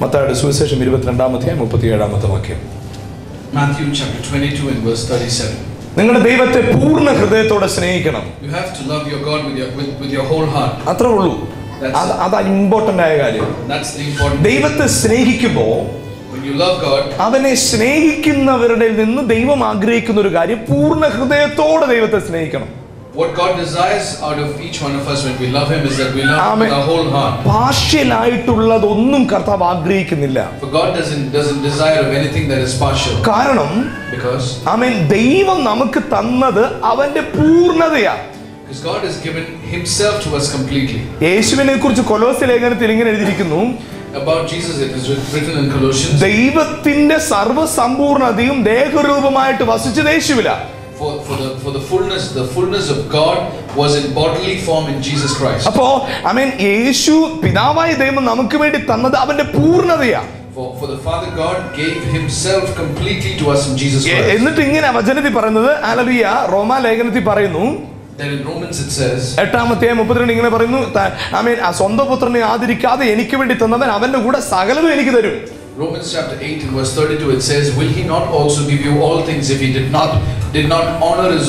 മത്തായിയുടെ സുവിശേഷം 22-ാമത്തെ വാക്യം. Matthew chapter 22 and verse 37. നിങ്ങളുടെ ദൈവത്തെ പൂർണ്ണ ഹൃദയത്തോടെ സ്നേഹിക്കണം. You have to love your God with your whole heart. അത്രേ ഉള്ളൂ. അതാ ഇമ്പോർട്ടന്റ് ആയ കാര്യം. That's the important. ദൈവത്തെ സ്നേഹിക്കുമ്പോൾ when you love God, അവനെ സ്നേഹിക്കുന്നവരുടെ നിന്ന് ദൈവം ആഗ്രഹിക്കുന്ന ഒരു കാര്യം പൂർണ്ണ ഹൃദയത്തോടെ ദൈവത്തെ സ്നേഹിക്കണം. what God desires out of each one of us when we love Him is that we love Him with our whole heart. പാർഷ്യലായിട്ടുള്ളതൊന്നും കർത്താവ് ആഗ്രഹിക്കുന്നില്ല. For God doesn't desire of anything that is partial. കാരണം because ദൈവം നമുക്ക് തന്നത് അവന്റെ പൂർണ്ണതയാണ്. because God has given Himself to us completely. യേശുവിനെ കുറിച്ച് കൊലോസ്യ ലേഖനത്തിൽ ഇങ്ങനെ എഴുതിയിരിക്കുന്നു. About Jesus it is written in Colossians. ദൈവത്തിന്റെ സർവ്വസമ്പൂർണ്ണതയും ദേഹരൂപമായിട്ട് വസിച്ചത് യേശുവിലാണ്. For the fullness of God was in bodily form in Jesus Christ. അപ്പോ യേശു പിതാവായ ദൈവം നമുക്ക് വേണ്ടി തന്നത് അവന്റെ പൂർണ്ണതയാണ്. For the Father God gave Himself completely to us in Jesus Christ. എന്നിട്ട് ഇങ്ങനെ വചനത്തിൽ പറയുന്നത് ഹല്ലേലൂയ റോമാ ലേഖനത്തിൽ പറയുന്നു. Then in Romans it says 8-32 ഇങ്ങനെ പറയുന്നു. സ്വന്തം പുത്രനെ ആദരിക്കാതെ എനിക്ക് വേണ്ടി തന്നവൻ അവന്റെ കൂടെ സകലതും എനിക്ക് തരും. Romans chapter 8 and verse 32 it says, will He not also give you all things if He did not honor His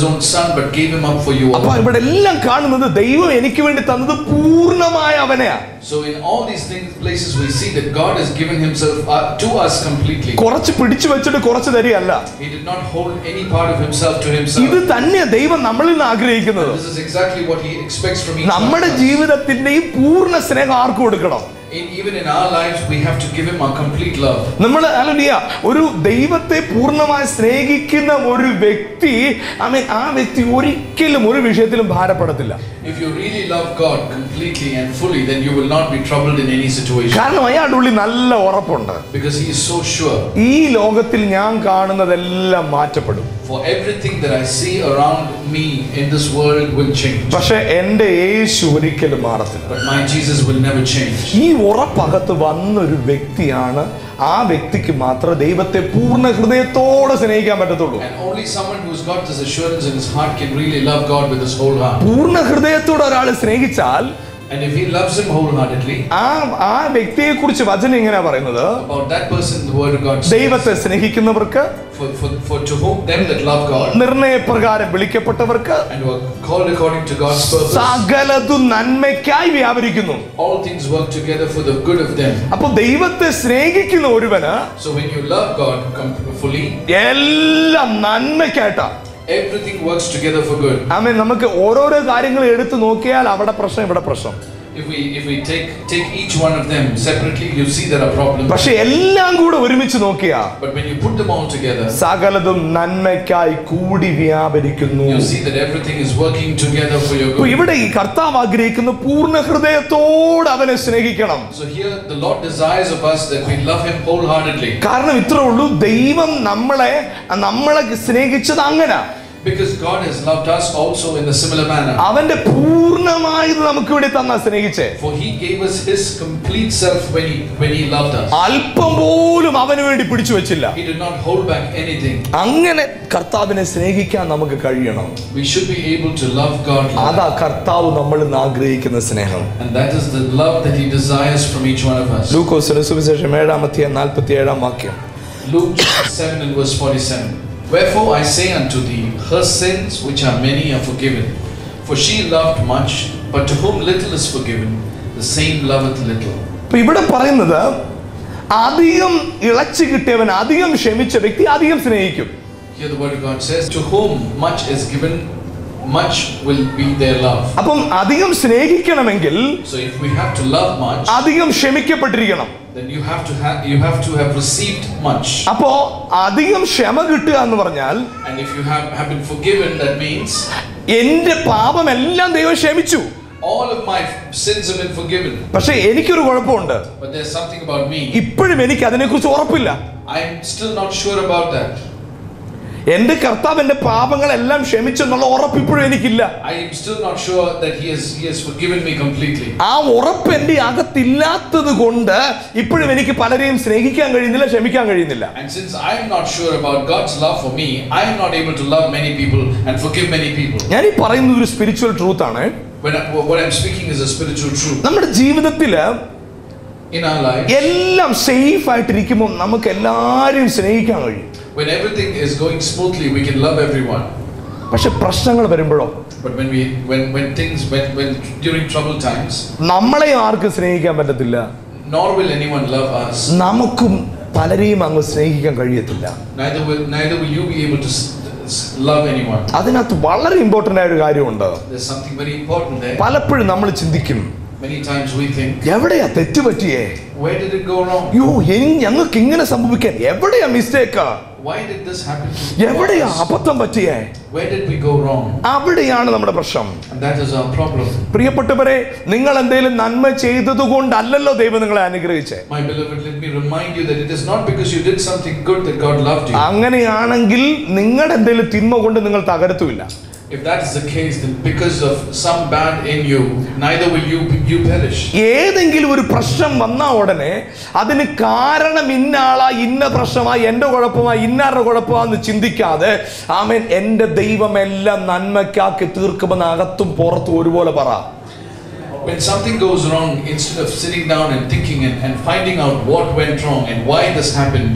own Son but gave Him up for you all? അപ്പോൾ ഇവിടെ എല്ലാം കാണുന്നത് ദൈവം എനിക്ക് വേണ്ടി തന്നത് പൂർണ്ണമായ അവനെയാണ്. So in all these places we see that God has given Himself to us completely. കുറച്ച് പിടിച്ചു വെച്ചിട്ട് കുറച്ച് തരികയല്ല. He did not hold any part of Himself to Himself. ഇത് തന്നെ ദൈവം നമ്മളിൽ നിന്ന് ആഗ്രഹിക്കുന്നത്. This is exactly what He expects from each one of us. നമ്മുടെ ജീവിതത്തിന്റെ ഈ പൂർണ്ണ സ്നേഹം ആർക്ക് കൊടുക്കണം? Even in our lives we have to give Him our complete love. നമ്മൾ ഹല്ലേലൂയ ഒരു ദൈവത്തെ പൂർണ്ണമായി സ്നേഹിക്കുന്ന ഒരു വ്യക്തി ആ വ്യക്തി ഒരിക്കലും ഒരു വിഷയത്തിലും ഭാരപ്പെടത്തില്ല. If you really love God completely and fully, then you will not be troubled in any situation. കാരണം അയാളുടെ ഉള്ളിൽ നല്ല ഉറപ്പുണ്ട്. Because he is so sure. ഈ ലോകത്തിൽ ഞാൻ കാണുന്നതെല്ലാം മാറ്റപ്പെടും. For everything that I see around me in this world will change. പക്ഷേ എൻ്റെ യേശു ഒരിക്കലും മാറത്തില്ല. But my Jesus will never change. ഈ ഉറപ്പകത്ത് വന്നൊരു വ്യക്തിയാണ് ആ വ്യക്തിക്ക് മാത്രമേ ദൈവത്തെ പൂർണ്ണ ഹൃദയത്തോടെ സ്നേഹിക്കാൻ പറ്റത്തുള്ളൂ. And only someone who's got this assurance in his heart can really love God with his whole heart. പൂർണ്ണ ഹൃദയത്തോടെ ഒരാൾ സ്നേഹിച്ചാൽ and if he loves Him wholeheartedly, ആ വ്യക്തിയെ കുറിച്ച് വചനം ഇങ്ങനെയാ പറയുന്നത്. about that person the word of God says, ദൈവത്തെ സ്നേഹിക്കുന്നവർക്ക് for to whom them that love God, നിർണയപ്രകാരം വിളിക്കപ്പെട്ടവർക്ക് and who are called according to God's purpose, സകലതും നന്മയ്ക്കായി വ്യാപരിക്കുന്നു. all things work together for the good of them. അപ്പോൾ ദൈവത്തെ സ്നേഹിക്കുന്ന ഒരുവന് So when you love God fully, എല്ലാം നന്മയ്ക്കായിട്ടാണ്. everything works together for good. നമുക്ക് ഓരോരോ കാര്യങ്ങൾ എടുത്തു നോക്കിയാൽ അവിടെ പ്രശ്നം ഇവിടെ പ്രശ്നം. If we take each one of them separately, you see there are problems. പക്ഷേ എല്ലാം കൂടെ ഒരുമിച്ച് നോക്കിയാൽ but when you put them all together, സകലതും നന്മയ്ക്കായി കൂടി വ്യാപരിക്കുന്നു. you see that everything is working together for your good. ഇവിടെ ഈ കർത്താവ് ആഗ്രഹിക്കുന്ന പൂർണ്ണ ഹൃദയത്തോടെ അവനെ സ്നേഹിക്കണം. So here the Lord desires of us that we love Him wholeheartedly. കാരണം ഇത്രേ ഉള്ളൂ, ദൈവം നമ്മളെ സ്നേഹിച്ചത് അങ്ങനെ. Because God has loved us also in a similar manner. അവന്റെ പൂർണ്ണമായത് നമുക്ക് വേണ്ടി തന്ന സ്നേഹിച്ചേ. For He gave us His complete self when He loved us. അല്പം പോലും അവന് വേണ്ടി പിടിച്ചു വെച്ചില്ല. He did not hold back anything. അങ്ങനെ കർത്താവിനെ സ്നേഹിക്കാൻ നമുക്ക് കഴിയണം. We should be able to love God. അതാ കർത്താവ് നമ്മളിൽ നിന്ന് ആഗ്രഹിക്കുന്ന സ്നേഹം. And that is the love that He desires from each one of us. ലൂക്കോസിന്റെ സുവിശേഷം 7-47 വാക്യം. Luke 7 and verse 47. Wherefore I say unto thee, her sins which are many are forgiven. For she loved much, but to whom little is forgiven, the same loveth little. ഇവിടെ പറയുന്നത് അധികം ഇളച്ചു കിട്ടിയവൻ, അധികം ക്ഷമിച്ച വ്യക്തി അധികം സ്നേഹിക്കും. Here the word of God says, to whom much is given, much will be their love. അപ്പം അധികം സ്നേഹിക്കണമെങ്കിൽ, so if we have to love much, അധികം ക്ഷമിക്കപ്പെട്ടിരിക്കണം. then you have to have received much. അപ്പോ അധികം ക്ഷമ കിട്ടുക എന്ന് പറഞ്ഞാൽ, and if you have been forgiven, that means എന്റെ പാപമെല്ലാം ദൈവം ക്ഷമിച്ചു. all of my sins have been forgiven. പക്ഷേ എനിക്കൊരു കുഴപ്പമുണ്ട്. but there's something about me. ഇപ്പോഴും എനിക്ക് അതിനെക്കുറിച്ച് ഉറപ്പില്ല. I am still not sure about that. എന്റെ കർത്താവ് എന്റെ പാപങ്ങളെല്ലാം ക്ഷമിച്ചെന്നുള്ള ഉറപ്പ് ഇപ്പോഴും എനിക്കില്ല. I am still not sure that he has forgiven me completely. ആ ഉറപ്പ് എന്റെ അകത്തില്ലാത്തത് കൊണ്ട് ഇപ്പോഴും എനിക്ക് പലരെയും സ്നേഹിക്കാൻ കഴിയുന്നില്ല, ക്ഷമിക്കാൻ കഴിയുന്നില്ല. And since I am not sure about God's love for me, I am not able to love many people and forgive many people. ഞാൻ ഈ പറയുന്നത് ഒരു സ്പിരിച്വൽ ട്രൂത്ത് ആണ്. What I'm speaking is a spiritual truth. നമ്മുടെ ജീവിതത്തിൽ in our lives, എല്ലാം safe ആയിട്ടിരിക്കുമ്പോൾ നമുക്ക് എല്ലാവരെയും സ്നേഹിക്കാൻ കഴിയും. when everything is going smoothly, we can love everyone. പക്ഷെ പ്രശ്നങ്ങൾ വരുമ്പോഴോ, But when during trouble times, നമ്മളെ ആർക്കും സ്നേഹിക്കാൻ പറ്റത്തില്ല, nor will anyone love us. നമുക്കും പലരെയും അങ്ങ് സ്നേഹിക്കാൻ കഴിയത്തില്ല. Neither will you be able to love anyone. അതിനകത്ത് വളരെ ഇമ്പോർട്ടന്റ് ആയ ഒരു കാര്യമുണ്ട്. There's something very important there. പലപ്പോഴും നമ്മൾ ചിന്തിക്കും, Many times we think, എവിടെയാ തെറ്റ് പറ്റിയേ, where did it go wrong? ഞങ്ങൾക്ക് ഇങ്ങനെ സംഭവിക്കാൻ എവിടെയാ മിസ്റ്റേക്കാ, Why did this happen to എവിടെയാ us? അബദ്ധം പറ്റിയേ, Where did we go wrong? അവിടെയാണ് നമ്മുടെ പ്രശ്നം. And that is our problem. പ്രിയപ്പെട്ടവരെ, നിങ്ങൾ എന്തെങ്കിലും നന്മ ചെയ്തത് കൊണ്ടല്ലല്ലോ ദൈവം നിങ്ങളെ അനുഗ്രഹിച്ചേ. My beloved, let me remind you that it is not because you did something good that God loved you. അങ്ങനെയാണെങ്കിൽ നിങ്ങളുടെ എന്തെങ്കിലും തിന്മ കൊണ്ട് നിങ്ങൾ തകരത്തുമില്ല. If that is the case, then because of some bad in you, neither will you perish. ഏതെങ്കിലും ഒരു പ്രശ്നം വന്ന ഉടനെ അതിന് കാരണം ഇന്ന ആളാ, ഇന്ന പ്രശ്നമാ, എന്റെ കുഴപ്പമാ, ഇന്നാരുടെ കുഴപ്പമാന്ന് ചിന്തിക്കാതെ ആമേൻ എന്റെ ദൈവം എല്ലാം നന്മയ്ക്കാക്കി തീർക്കുമെന്ന് അകത്തും പുറത്തും ഒരുപോലെ പറ. When something goes wrong, instead of sitting down and thinking and finding out what went wrong and why this happened,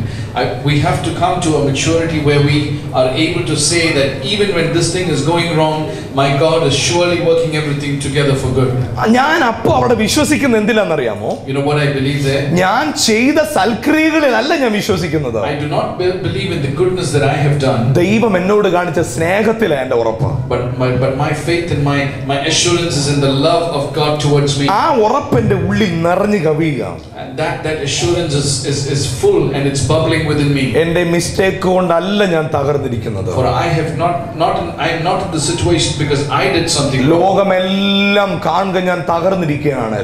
we have to come to a maturity where we are able to say that even when this thing is going wrong, my God is surely working everything together for good. ഞാൻ അപ്പോൾ അവിടെ വിശ്വസിക്കുന്നത് എന്തിലാണെന്നറിയാമോ? You know what I believe there? ഞാൻ ചെയ്ത സൽക്രിയകളിലല്ല ഞാൻ വിശ്വസിക്കുന്നത്. I do not believe in the goodness that I have done. ദൈവം എന്നോട് കാണിച്ച സ്നേഹത്തിലാണ് എൻ്റെ ഉറപ്പ്. But my faith and my assurance is in the love of God towards me. ആ ഉറപ്പ് എൻ്റെ ഉള്ളിൽ നിറഞ്ഞു കവിയുക. And that assurance is full and it's bubbling within me. എൻ്റെ മിസ്റ്റേക്ക് കൊണ്ടല്ല ഞാൻ തകർന്നിരിക്കുന്നത്. For I am not in the situation because I did something wrong. ലോകമെല്ലാം കാണുക ഞാൻ തകർന്നിരിക്കുകയാണ്.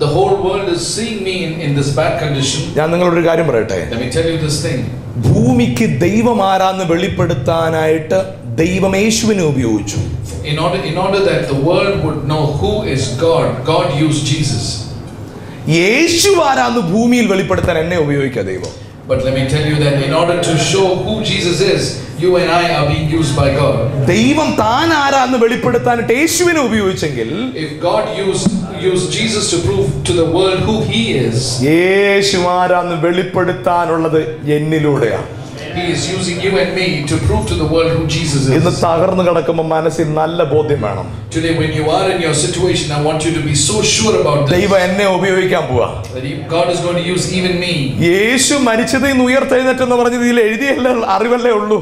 The whole world is seeing me in this bad condition. ഞാൻ നിങ്ങളൊരു കാര്യം പറയട്ടെ. Let me tell you this thing. ഭൂമിക്ക് ദൈവം ആരാന്ന് വെളിപ്പെടുത്താനായിട്ട് ദൈവം യേശുവിനെ ഉപയോഗിച്ചു. In order that the world would know who is God used Jesus. യേശു ആരാന്ന് ഭൂമിയിൽ വെളിപ്പെടുത്താൻ എന്നെ ഉപയോഗിക്കുക ദൈവം. But let me tell you that in order to show who Jesus is, you and I are being used by God. ദൈവം താൻ ആരാന്ന് വെളിപ്പെടുത്താനായിട്ട് യേശുവിനെ ഉപയോഗിച്ചെങ്കിൽ, If God used Jesus to prove to the world who he is, യേശു ആരാന്ന് വെളിപ്പെടുത്താനുള്ളത് എന്നിലൂടെയാണ്. He is using you and me to prove to the world who Jesus is. ഇന്ന് തകർന്നു കിടക്കുമ്പോൾ മനസ്സിൽ നല്ല ബോധ്യം വേണം. Today when you are in your situation, I want you to be so sure about this. ദൈവം എന്നെ ഉപയോഗിക്കാൻ പോവാ. That God is going to use even me. യേശു മരിച്ചതിൽ നിന്ന് ഉയർത്തെഴുന്നേറ്റെന്ന് പറഞ്ഞത് ഇതിൽ എഴുതിയല്ല അറിവല്ലേ ഉള്ളൂ.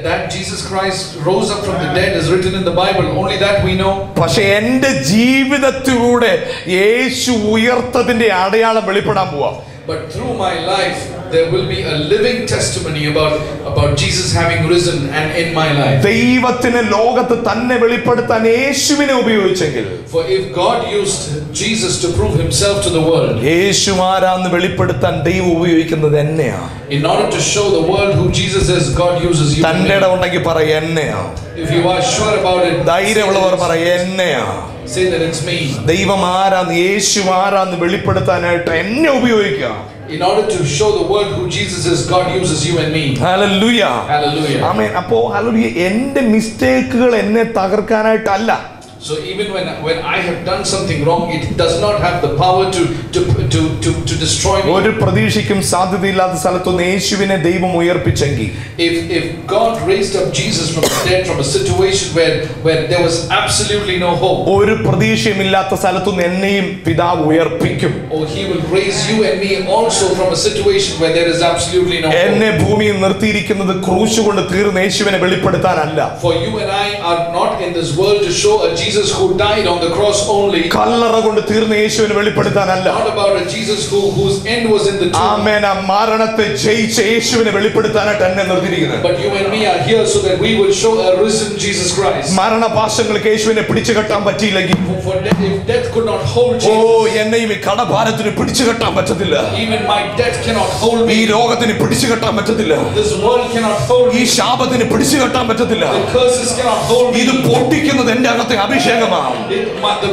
That Jesus Christ rose up from the dead is written in the Bible. Only that we know. പക്ഷേ എൻ്റെ ജീവിതത്തിലൂടെ യേശു ഉയർത്തതിന്റെ അടയാളം വെളിപ്പെടാൻ പോവാ. But through my life, there will be a living testimony about Jesus having risen and in my life. ദൈവത്തിന് ലോകത്ത് തന്നെ വെളിപ്പെടുത്താൻ യേശുവിനെ ഉപയോഗിച്ചെങ്കിൽ, For if God used Jesus to prove himself to the world, യേശു ആരാന്ന് വെളിപ്പെടുത്താൻ ദൈവം ഉപയോഗിക്കുന്നത് എന്നെയാ. in order to show the world who Jesus is, God uses you. തന്റെ ഇടം ഉണ്ടെങ്കിൽ പറ എന്നെയാ. If you are sure about it, ധൈര്യമുള്ളവർ പറ എന്നെയാ. say that it's me. ദൈവം ആരാന്ന്, യേശു ആരാന്ന് വെളിപ്പെടുത്താനായിട്ട് എന്നെ ഉപയോഗിക്കുക. In order to show the world who Jesus is, God uses you and me. Hallelujah. Hallelujah. ആമേൻ. അപ്പോൾ ഹല്ലേലൂയ, എൻ്റെ മിസ്റ്റേക്കുകൾ എന്നെ തകർക്കാനായിട്ടല്ല. So even when I have done something wrong, it does not have the power to destroy me. ഒരു പ്രതീക്ഷയ്ക്കും സാധ്യതയില്ലാത്ത സ്ഥലത്തുനിന്ന് യേശുവിനെ ദൈവം ഉയർപ്പിച്ചെങ്കിൽ, If God raised up Jesus from the dead from a situation where there was absolutely no hope, ഒരു പ്രതീക്ഷയുമില്ലാത്ത സ്ഥലത്തുനിന്ന് എന്നെയും പിതാവ് ഉയർപ്പിക്കും. or he will raise you and me also from a situation where there is absolutely no hope. എന്നെ ഭൂമിയിൽ നിർത്തിയിരിക്കുന്നത് ക്രൂശ് കൊണ്ട് തീർന്ന യേശുവിനെ വെളിപ്പെടുത്താനല്ല. For you and I are not in this world to show a Jesus who died on the cross only. കല്ലറ കൊണ്ട് തീർന്ന യേശുവിനെ വെളിപ്പെടുത്താനല്ല. Not about a Jesus whose end was in the tomb. ആമേൻ. മരണത്തെ ജയിച്ച യേശുവിനെ വെളിപ്പെടുത്താനായിട്ട് എന്നെ നിർത്തിയിരിക്കുന്നത്. But you and me are here so that we will show a risen Jesus Christ. മരണപാശങ്ങൾക്ക് യേശുവിനെ പിടിച്ചു കെട്ടാൻ പറ്റിയില്ലെങ്കിൽ, For if death could not hold oh Jesus, എന്നെയും ഈ കടഭാരത്തിന് പിടിച്ചു കെട്ടാൻ പറ്റത്തില്ല. even my death cannot hold ഈ me. രോഗത്തിന് പിടിച്ചു കെട്ടാൻ പറ്റത്തില്ല. This world cannot hold ഈ me. ശാപത്തിന് പിടിച്ചു കെട്ടാൻ പറ്റത്തില്ല. The curses cannot hold me. ഇത് പൊട്ടിക്കുന്നത് എന്റെ അകത്തെ അഭിഷേകമാണ്.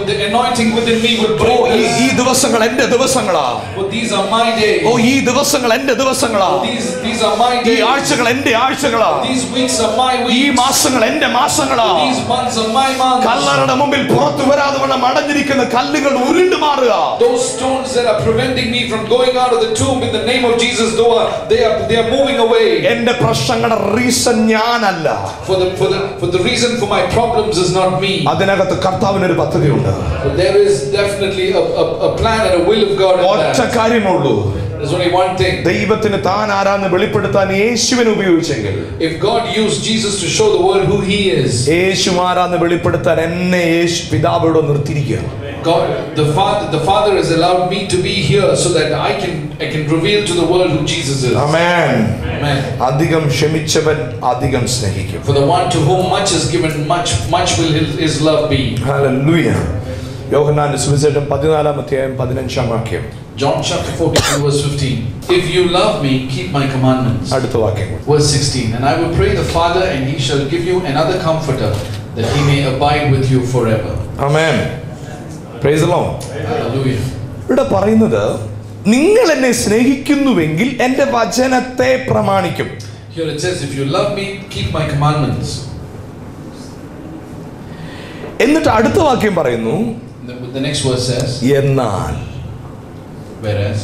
The anointing within me will oh break this. ഈ ദിവസങ്ങൾ എന്റെ ദിവസങ്ങളാ. For these are my days. ഓ ഈ ദിവസങ്ങൾ എന്റെ ദിവസങ്ങളാ. These are my ഈ days. ആഴ്ചകൾ എന്റെ ആഴ്ചകളാ. These weeks are my ഈ weeks. മാസങ്ങൾ എന്റെ മാസങ്ങളാ. These months are my months. കല്ലറയുടെ മുമ്പിൽ പുറത്തു വരാതെ വണ്ണം അടഞ്ഞിരിക്കുന്ന കല്ലുകൾ ഉരുണ്ടു മാറുക. Those stones that are preventing me from going out of the tomb in the name of Jesus, they are moving away. എന്റെ പ്രശ്നങ്ങളുടെ റീസൺ ഞാനല്ല. For the reason for my problems is not me. അതിനകത്ത് കർത്താവിന് ഒരു പദ്ധതിയുണ്ട്. But there is definitely a plan and a will of God in ഒറ്റ that. കാര്യമുള്ളൂ. There's only one thing. ദൈവത്തിന് താൻ ആരാന്ന് വെളിപ്പെടുത്താൻ യേശുവിനെ ഉപയോഗിച്ചെങ്കിൽ, If God used Jesus to show the world who He is, യേശു ആരാന്ന് വെളിപ്പെടുത്താൻ എന്നെ യേശു പിതാവോട് നിർത്തിയിരിക്കുക. God, the Father has allowed me to be here so that I can reveal to the world who Jesus is. Amen. Amen. അധികം ക്ഷമിച്ചവൻ അധികം സ്നേഹിക്കും. For the one to whom much is given, much will his love be. Hallelujah. യോഹന്നാന്റെ സുവിശേഷം 14-ാം വാക്യം. John chapter 14 verse 15. If you love me, keep my commandments. അടുത്ത വാക്യം. Verse 16. And I will pray the Father, and He shall give you another comforter, that He may abide with you forever. Amen. Praise the Lord. Hallelujah. ഇവിടെ പറയുന്നത്, നിങ്ങൾ എന്നെ സ്നേഹിക്കുന്നുവെങ്കിൽ എന്റെ വചനത്തെ പ്രമാണിക്കും. Here it says, if you love me, keep my commandments. എന്നിട്ട് അടുത്ത വാക്യം പറയുന്നു, The next verse says, എന്നാൽ. whereas.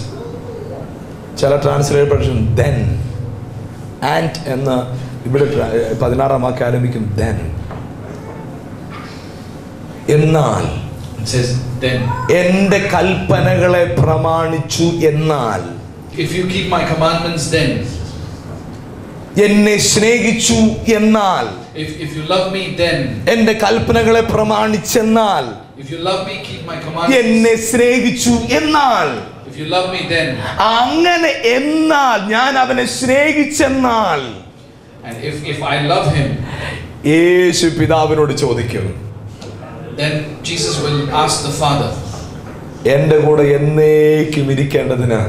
ചില ട്രാൻസ്ലേഷൻ then, and എന്ന് ഇവിടെ 16-ാം വാക്യം ആരംഭിക്കും then. എന്നാൽ. It says then. എന്റെ കൽപ്പനകളെ പ്രമാണിച്ചു എന്നാൽ. If you keep my commandments, then. എന്നെ സ്നേഹിച്ചു എന്നാൽ. If you love me, then. എന്റെ കൽപ്പനകളെ പ്രമാണിച്ചെന്നാൽ. If you love me, keep my commandments. എന്നെ സ്നേഹിച്ചു എന്നാൽ. If you love me, then. അങ്ങനെ എന്നാൽ ഞാൻ അവനെ സ്നേഹിച്ചെന്നാൽ. And if I love him, യേശു പിതാവിനോട് ചോദിക്കും, then Jesus will ask the Father, എന്റെ കൂടെ എന്നേക്കും ഇരിക്കേണ്ടതിന്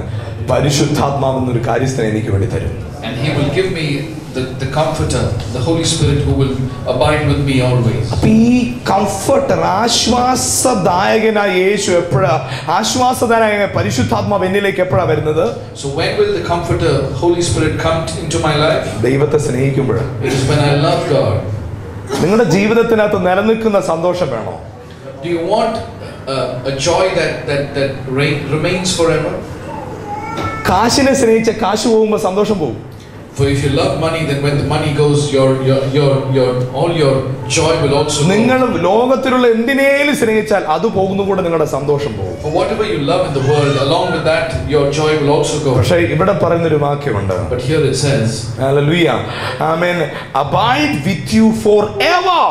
പരിശുദ്ധാത്മാവെന്നൊരു കാര്യസ്ഥനെ എനിക്ക് വേണ്ടി തരും. and He will give me the Comforter, the Holy Spirit, who will abide with me always. അപ്പൊ ഈ കംഫർട്ടർ, ആശ്വാസദായകനായ യേശു എപ്പോഴാ, ആശ്വാസദായകനായ പരിശുദ്ധാത്മാവ് എന്നിലേക്ക് എപ്പോഴാ വരുന്നത്? So when will the Comforter, Holy Spirit, come into my life? ദൈവത്തെ സ്നേഹിക്കുമ്പോഴാണ്. It is when I love God. നിങ്ങളുടെ ജീവിതത്തിനകത്ത് നിലനിൽക്കുന്ന സന്തോഷം വേണോ? Do you want a joy that remains forever? കാശിനെ സ്നേഹിച്ച കാശ് പോകുമ്പോൾ സന്തോഷം പോകും. For if you love money, then when the money goes, all your joy will also go. നിങ്ങൾ ലോകത്തിലുള്ള എന്തിനേലും സ്നേഹിച്ചാൽ അത് പോകുന്നു കൂടെ നിങ്ങളുടെ സന്തോഷം പോകും. For whatever you love in the world, along with that, your joy will also go. പക്ഷേ ഇവിടെ പറയുന്നൊരു വാക്യമുണ്ട്. But here it says, Hallelujah. Amen. Abide with you forever.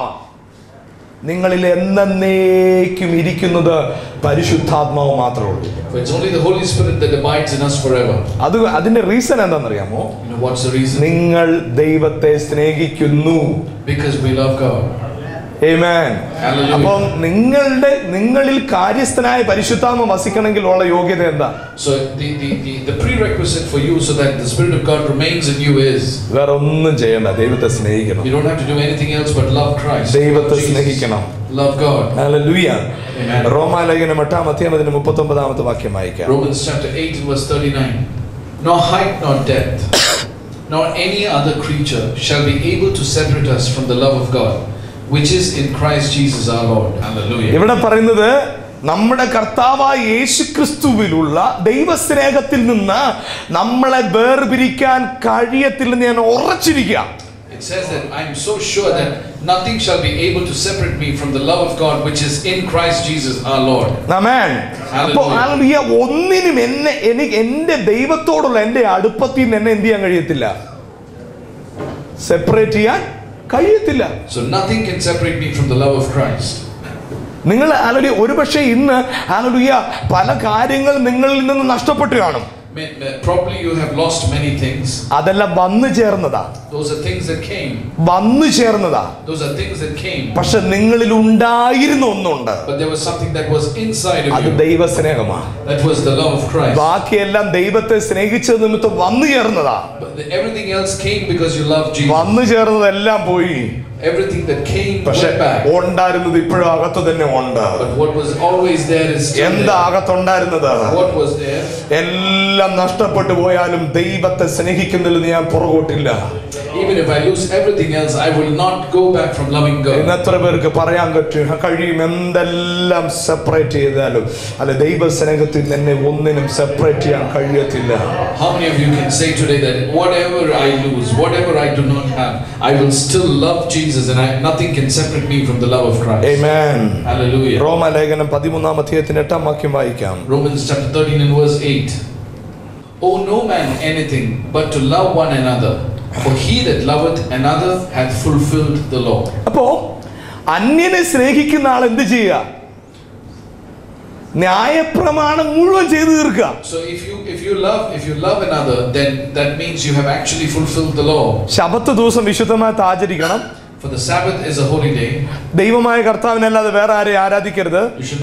നിങ്ങളിൽ എന്നേക്കും ഇരിക്കുന്നത് പരിശുദ്ധാത്മാവ് മാത്രമേ ഉള്ളൂ. for it's only the Holy Spirit that abides in us forever. അതിന്റെ റീസൺ എന്താണെന്നറിയാമോ? You know what's the reason? നിങ്ങൾ ദൈവത്തെ സ്നേഹിക്കുന്നു. Because we love God. Amen. Hallelujah. അപ്പം നിങ്ങളിൽ കാര്യസ്ഥനായ പരിശുദ്ധാത്മ വസിക്കണമെങ്കിൽ ഉള്ള യോഗ്യത എന്താ? So the prerequisite for you so that the Spirit of God remains in you is, വേറെ ഒന്നും ചെയ്യണ്ട, ദൈവത്തെ സ്നേഹിക്കണം. you don't have to do anything else but love Christ. ദൈവത്തെ സ്നേഹിക്കണം. Love God. Hallelujah. Amen. റോമാലേഖനം 8-ാം വാക്യം വായിക്കാം. Romans chapter 8 and verse 39. Nor height nor depth nor any other creature shall be able to separate us from the love of God, which is in Christ Jesus our Lord. Hallelujah. ഇവിടെ പറയുന്നത് നമ്മുടെ കർത്താവായ യേശുക്രിസ്തുവിലുള്ള ദൈവസ്നേഹത്തിൽ നിന്ന് നമ്മളെ വേർപിരിക്കാൻ കഴിയത്തില്ലെന്ന് ഞാൻ ഉറച്ചിരിക്കുക. It says that I am so sure that nothing shall be able to separate me from the love of God which is in Christ Jesus our Lord. ആമേൻ. അപ്പോൾ ഒന്നിനും എന്റെ ദൈവത്തോടുള്ള എന്റെ അടുപ്പത്തിൽ നിന്ന് എന്നെ എന്ത് ചെയ്യാൻ കഴിയത്തില്ല, സെപ്പറേറ്റ് ചെയ്യാൻ കഴിയത്തില്ല. So nothing can separate me from the love of Christ. നിങ്ങൾ ഒരുപക്ഷെ ഇന്ന് പല കാര്യങ്ങൾ നിങ്ങളിൽ നിന്ന് നഷ്ടപ്പെട്ടു കാണും. Probably you have lost many things. അതെല്ലാം വന്നു ചേർന്നതാ. Those are things that came. വന്നു ചേർന്നതാ. Those are things that came. പക്ഷെ നിങ്ങളിൽ ഉണ്ടായിരുന്ന ഒന്നുണ്ട്. But there was something that was inside of അത് you. ദൈവസ്നേഹമാണ്. That was the love of Christ. ബാക്കിയെല്ലാം ദൈവത്തെ സ്നേഹിച്ചത് നിമിത്തം വന്നു ചേർന്നതാ. But everything else came because you loved Jesus. വന്നു ചേർന്നതെല്ലാം പോയി. Everything that came പക്ഷെ went back. ഉണ്ടായിരുന്നത് ഇപ്പോഴും അകത്ത് തന്നെ ഉണ്ട്. But what was always there is still എന്താ there. അകത്തുണ്ടായിരുന്നത്? What was there? എല്ലാം നഷ്ടപ്പെട്ടു പോയാലും ദൈവത്തെ സ്നേഹിക്കുന്നതിൽ ഞാൻ പുറകോട്ടില്ല. Even if I lose everything else, I will not go back from loving God. ഇന്ന് എത്ര പേർക്ക് പറയാൻ കഴിയും എന്തെല്ലാം സെപ്പറേറ്റ് ചെയ്താലും അല്ല ദൈവ സ്നേഹത്തിൽ തന്നെ ഒന്നിനും സെപ്പറേറ്റ് ചെയ്യാൻ കഴിയത്തില്ല? How many of you can say today that whatever I lose, whatever I do not have, I will still love Jesus and nothing can separate me from the love of Christ? Amen. Hallelujah. റോമാലേഖനം 13-ാം അധ്യായത്തിന്റെ 8-ാം വാക്യം വായിക്കാം. Romans chapter 13 and verse 8. Owe no man anything but to love one another, for he that loveth another hath fulfilled the law. അപ്പോ അന്യനെ സ്നേഹിക്കുന്ന ആൾ എന്ത് ചെയ്യുക? ന്യായപ്രമാണം മുഴുവൻ ചെയ്തു തീർക്കുക. So if you love another, then that means you have actually fulfilled the law. ശബത്ത് ദിവസം വിശുദ്ധമായിട്ട് ആചരിക്കണം. For the Sabbath is a holy day. ദൈവമായ കർത്താവിനല്ലാതെ വേറെ ആരെയും ആരാധിക്കരുത്. You should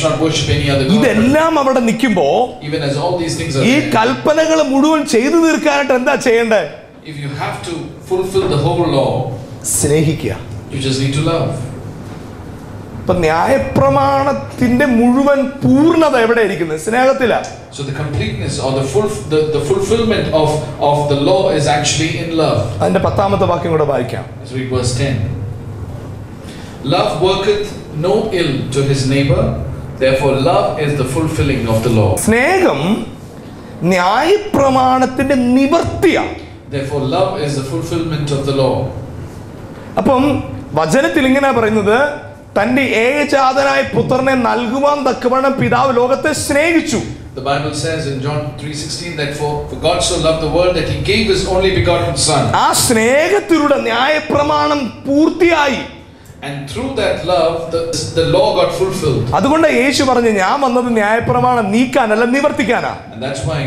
not worship any other god. ഇതെല്ലാം അവിടെ നിൽക്കുമ്പോ Even as all these things are ഈ there, കൽപ്പനകൾ മുഴുവൻ ചെയ്തു തീർക്കാനായിട്ട് എന്താ ചെയ്യണ്ടേ? if you have to fulfill the whole law, സ്നേഹിക്കുക. you just need to love. ഇപ്പൊ ന്യായപ്രമാണത്തിന്റെ മുഴുവൻ പൂർണ്ണത എവിടെ ഇരിക്കുന്നത്? സ്നേഹത്തില. So the completeness or the fulfillment of the law is actually in love. അതിന്റെ 10-ാമത്തെ വാക്യം കൂടെ വായിക്കാം. Let's read verse 10. Love worketh no ill to his neighbor, therefore love is the fulfilling of the law. സ്നേഹം ന്യായപ്രമാണത്തിന്റെ നിവർത്തിയാണ്. Therefore love is the fulfillment of the law. അപ്പം വചനത്തിൽ ഇങ്ങനെ പറയുന്നത്, തന്റെ ഏകജാതനായ പുത്രനെ നൽകുവാൻ തക്കവണ്ണം പിതാവ് ലോകത്തെ സ്നേഹിച്ചു. The Bible says in John 3:16 that for God so loved the world that he gave his only begotten son. ആ സ്നേഹത്തിലൂടെ ന്യായപ്രമാണം പൂർത്തിയായി. And through that love the law got fulfilled. അതുകൊണ്ട് യേശു പറഞ്ഞു, ഞാൻ വന്നത് ന്യായപ്രമാണം നീക്കാനല്ല നിവർത്തിക്കാനാ. And that's why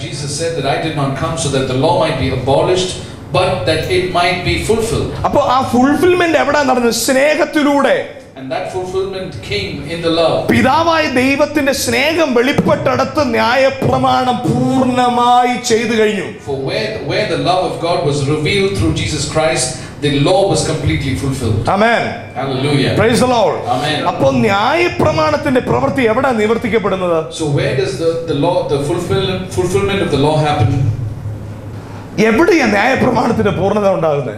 Jesus said that I did not come so that the law might be abolished, but that it might be fulfilled. അപ്പോൾ ആ fulfilment എവിടെ നടന്നത്? സ്നേഹത്തിലൂടെ. And that fulfillment came in the love. പിതാവായ ദൈവത്തിന്റെ സ്നേഹം വെളിപ്പെട്ടെടുത്ത് ന്യായപ്രമാണം പൂർണ്ണമായി ചെയ്തു കഴിഞ്ഞു. For where the love of God was revealed through Jesus Christ, the law was completely fulfilled. Amen. Hallelujah. Praise the Lord. Amen. അപ്പോൾ ന്യായപ്രമാണത്തിന്റെ പ്രവൃത്തി എവിടെ നിവർത്തിക്കപ്പെടുന്നത്? So where does the fulfillment of the law happen? എവിടെയാ ന്യായപ്രമാണത്തിന്റെ പൂർണ്ണത ഉണ്ടാകുന്നത്?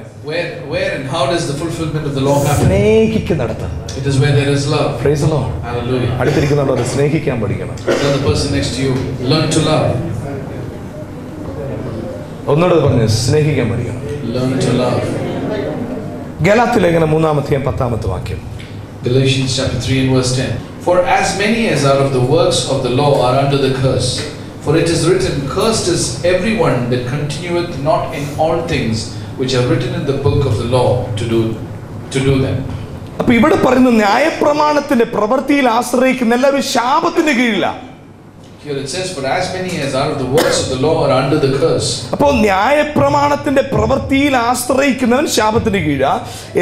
Where and how does the fulfillment of the law happen? സ്നേഹിക്കുന്നിടത്ത്. It is where there is love. Praise the Lord. Hallelujah. അടുത്തിരിക്കുന്നവരോട് സ്നേഹിക്കാൻ പഠിക്കണം. Tell the person next to you, learn to love. ഒന്നുകൂടെ പറഞ്ഞു, സ്നേഹിക്കാൻ പഠിക്കണം. Learn to love. ഗലാത്യലേഖനം 3-ാം 10-ാമത്തെ വാക്യം. Galatians chapter 3 and verse 10. For as many as are of the works of the law are under the curse. For it is written, cursed is everyone that continueth not in all things which are written in the book of the law to do them. അപ്പൊ ഇവിടെ പറയുന്ന ന്യായപ്രമാണത്തിന്റെ പ്രവൃത്തിയിൽ ആശ്രയിക്കുന്ന എല്ലാവരും ശാപത്തിന് കീഴിലാണ്. Here it says, for as many as are of the works of the law are under the curse. അപ്പോൾ ന്യായപ്രമാണത്തിന്റെ പ്രവൃത്തിയിൽ ആശ്രയിക്കുന്നവൻ ശാപത്തിന് കീഴാ.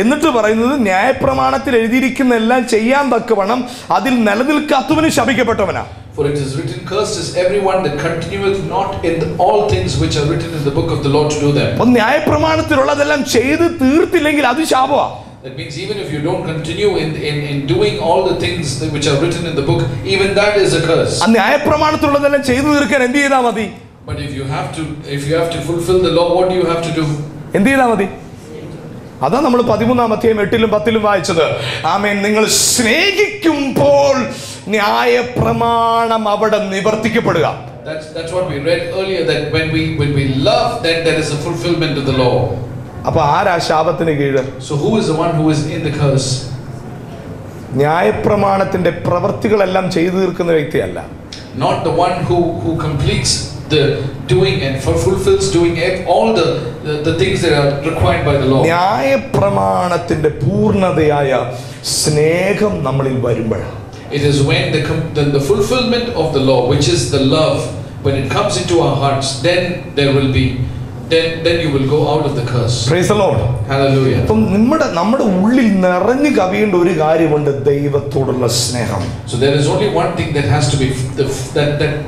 എന്നിട്ട് പറയുന്നത് ന്യായപ്രമാണത്തിൽ എഴുതിയിരിക്കുന്ന എല്ലാം ചെയ്യാൻ തക്കവണ്ണം അതിൽ നിലനിൽക്കാത്തവന് ശപിക്കപ്പെട്ടവനാ. For it is written, cursed is everyone that continueth not in all things which are written in the book of the law to do them. അപ്പോൾ ന്യായപ്രമാണത്തിലുള്ളതെല്ലാം ചെയ്ത് തീർത്തില്ലെങ്കിൽ അത് ശാപമാ. That means even if you don't continue in doing all the things which are written in the book, even that is a curse. ആ ന്യായപ്രമാണത്തിലുള്ളതെല്ലാം ചെയ്തു തീർക്കാൻ എന്ത് ചെയ്താൽ മതി? But if you have to fulfill the law, what do you have to do? എന്ത് ചെയ്താൽ മതി? അതാ നമ്മൾ 13-ാം അധ്യായം 8-ലും 10-ലും വായിച്ചത്. ആമേൻ. നിങ്ങൾ സ്നേഹിക്കുമ്പോൾ ന്യായപ്രമാണം അവിടെ നിവർത്തിക്കപ്പെടുക. That's what we read earlier, that when we love, then there is a fulfillment of the law. അപ്പൊ ആരാ ശാപത്തിന് കീഴ്? So who is the one who is in the curse? ന്യായപ്രമാണത്തിന്റെ പ്രവൃത്തികളെല്ലാം ചെയ്തു തീർക്കുന്ന വ്യക്തിയല്ല. Not the one who completes the doing and fulfills doing all the things that are required by the law. ന്യായപ്രമാണത്തിന്റെ പൂർണ്ണതയായ സ്നേഹം നമ്മളിൽ വരുമ്പോൾ, it is when the fulfillment of the law, which is the love, when it comes into our hearts, then there will be then you will go out of the curse. Praise the Lord. Hallelujah. അപ്പം നമ്മുടെ ഉള്ളിൽ നിറഞ്ഞു കവിയേണ്ട ഒരു കാര്യമുണ്ട്, ദൈവത്തോടുള്ള സ്നേഹം. So there is only one thing that has to be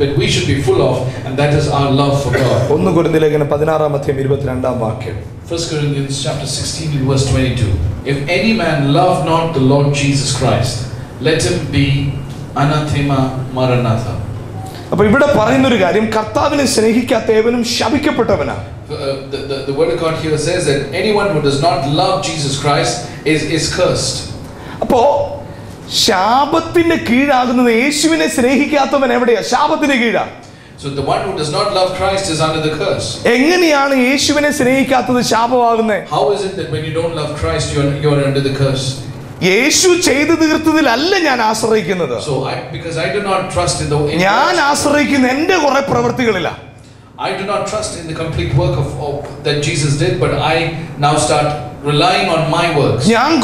that we should be full of, and that is our love for God. 1 കൊരിന്ത്യർ ലേഖനം 16-ാം അധ്യായം 22-ാം വാക്യം. 1 Corinthians chapter 16 and verse 22. If any man love not the Lord Jesus Christ, let him be anathema maranatha. അപ്പോൾ ഇവിടെ പറയുന്ന ഒരു കാര്യം, കർത്താവിനെ സ്നേഹിക്കാത്ത ഏവനും ശപിക്കപ്പെട്ടവനാ. The word of God here says that anyone who does not love Jesus Christ is cursed. അപ്പോ ശാപത്തിന്റെ കീഴാകുന്നത് യേശുവിനെ സ്നേഹിക്കാത്തവൻ എവിടെയാ? ശാപത്തിന്റെ കീഴാ. So the one who does not love Christ is under the curse. എങ്ങനെയാണ് യേശുവിനെ സ്നേഹിക്കാത്തത് ശാപമാകുന്നത്? How is it that when you don't love Christ you're under the curse? യേശു ചെയ്തു തീർത്തതിലല്ല ഞാൻ ആശ്രയിക്കുന്നത്. So because I do not trust in the ഞാൻ ആശ്രയിക്കുന്ന എൻ്റെ കുറെ പ്രവൃത്തികളിലാണ്. I do not trust in the complete work of that Jesus did, but I now start relying on my works. ഞാൻ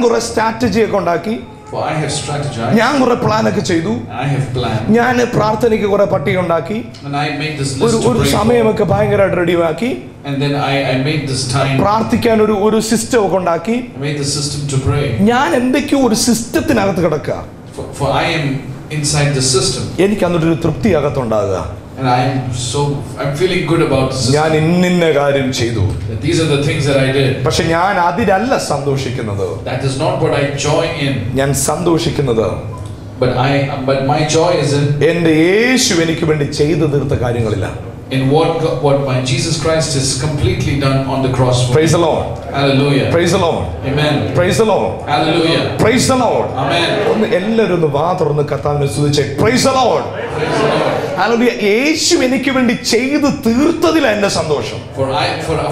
കുറെ strategy ഒക്കെ ഉണ്ടാക്കി. For I have strategized. ഞാൻ കുറെ പ്ലാൻ ഒക്കെ ചെയ്തു. I have planned. ഞാൻ പ്രാർത്ഥനയ്ക്ക് കുറെ പട്ടിക ഉണ്ടാക്കി. And I made this list to pray. ഒരു സമയമൊക്കെ ഭയങ്കരമായിട്ട് റെഡിയാക്കി. And then I made this time. പ്രാർത്ഥിക്കാൻ ഒരു സിസ്റ്റം ഒക്കെ ഉണ്ടാക്കി. I made the system to pray. ഞാൻ എന്തൊക്കെയോ ഒരു സിസ്റ്റത്തിനകത്ത് കിടക്കുക. For I am inside the system. എനിക്ക് അന്നൊരു തൃപ്തി അകത്തുണ്ടാകുക. And I'm feeling good about this. ഞാൻ ഇന്ന കാര്യം ചെയ്തു. These are the things that I did. പക്ഷെ ഞാൻ അതിലല്ല സന്തോഷിക്കുന്നത്. That is not what I joy in. ഞാൻ സന്തോഷിക്കുന്നത് but my joy is in എൻ്റെ യേശു എനിക്ക് വേണ്ടി ചെയ്തു തീർത്ത കാര്യങ്ങളില്ല. In what my Jesus Christ has completely done on the cross for me. Praise the Lord. Hallelujah. Praise the Lord. Amen. Praise the Lord. Hallelujah. Praise the Lord. Amen. ഒന്ന് എല്ലാവരും ഒന്ന് വാ തുറന്ന് കർത്താവിനെ സ്തുതിച്ചേ. Praise the Lord. Praise the Lord. Hallelujah. യേശു എനിക്ക് വേണ്ടി ചെയ്തു തീർത്തതിലാണ് എൻ്റെ സന്തോഷം.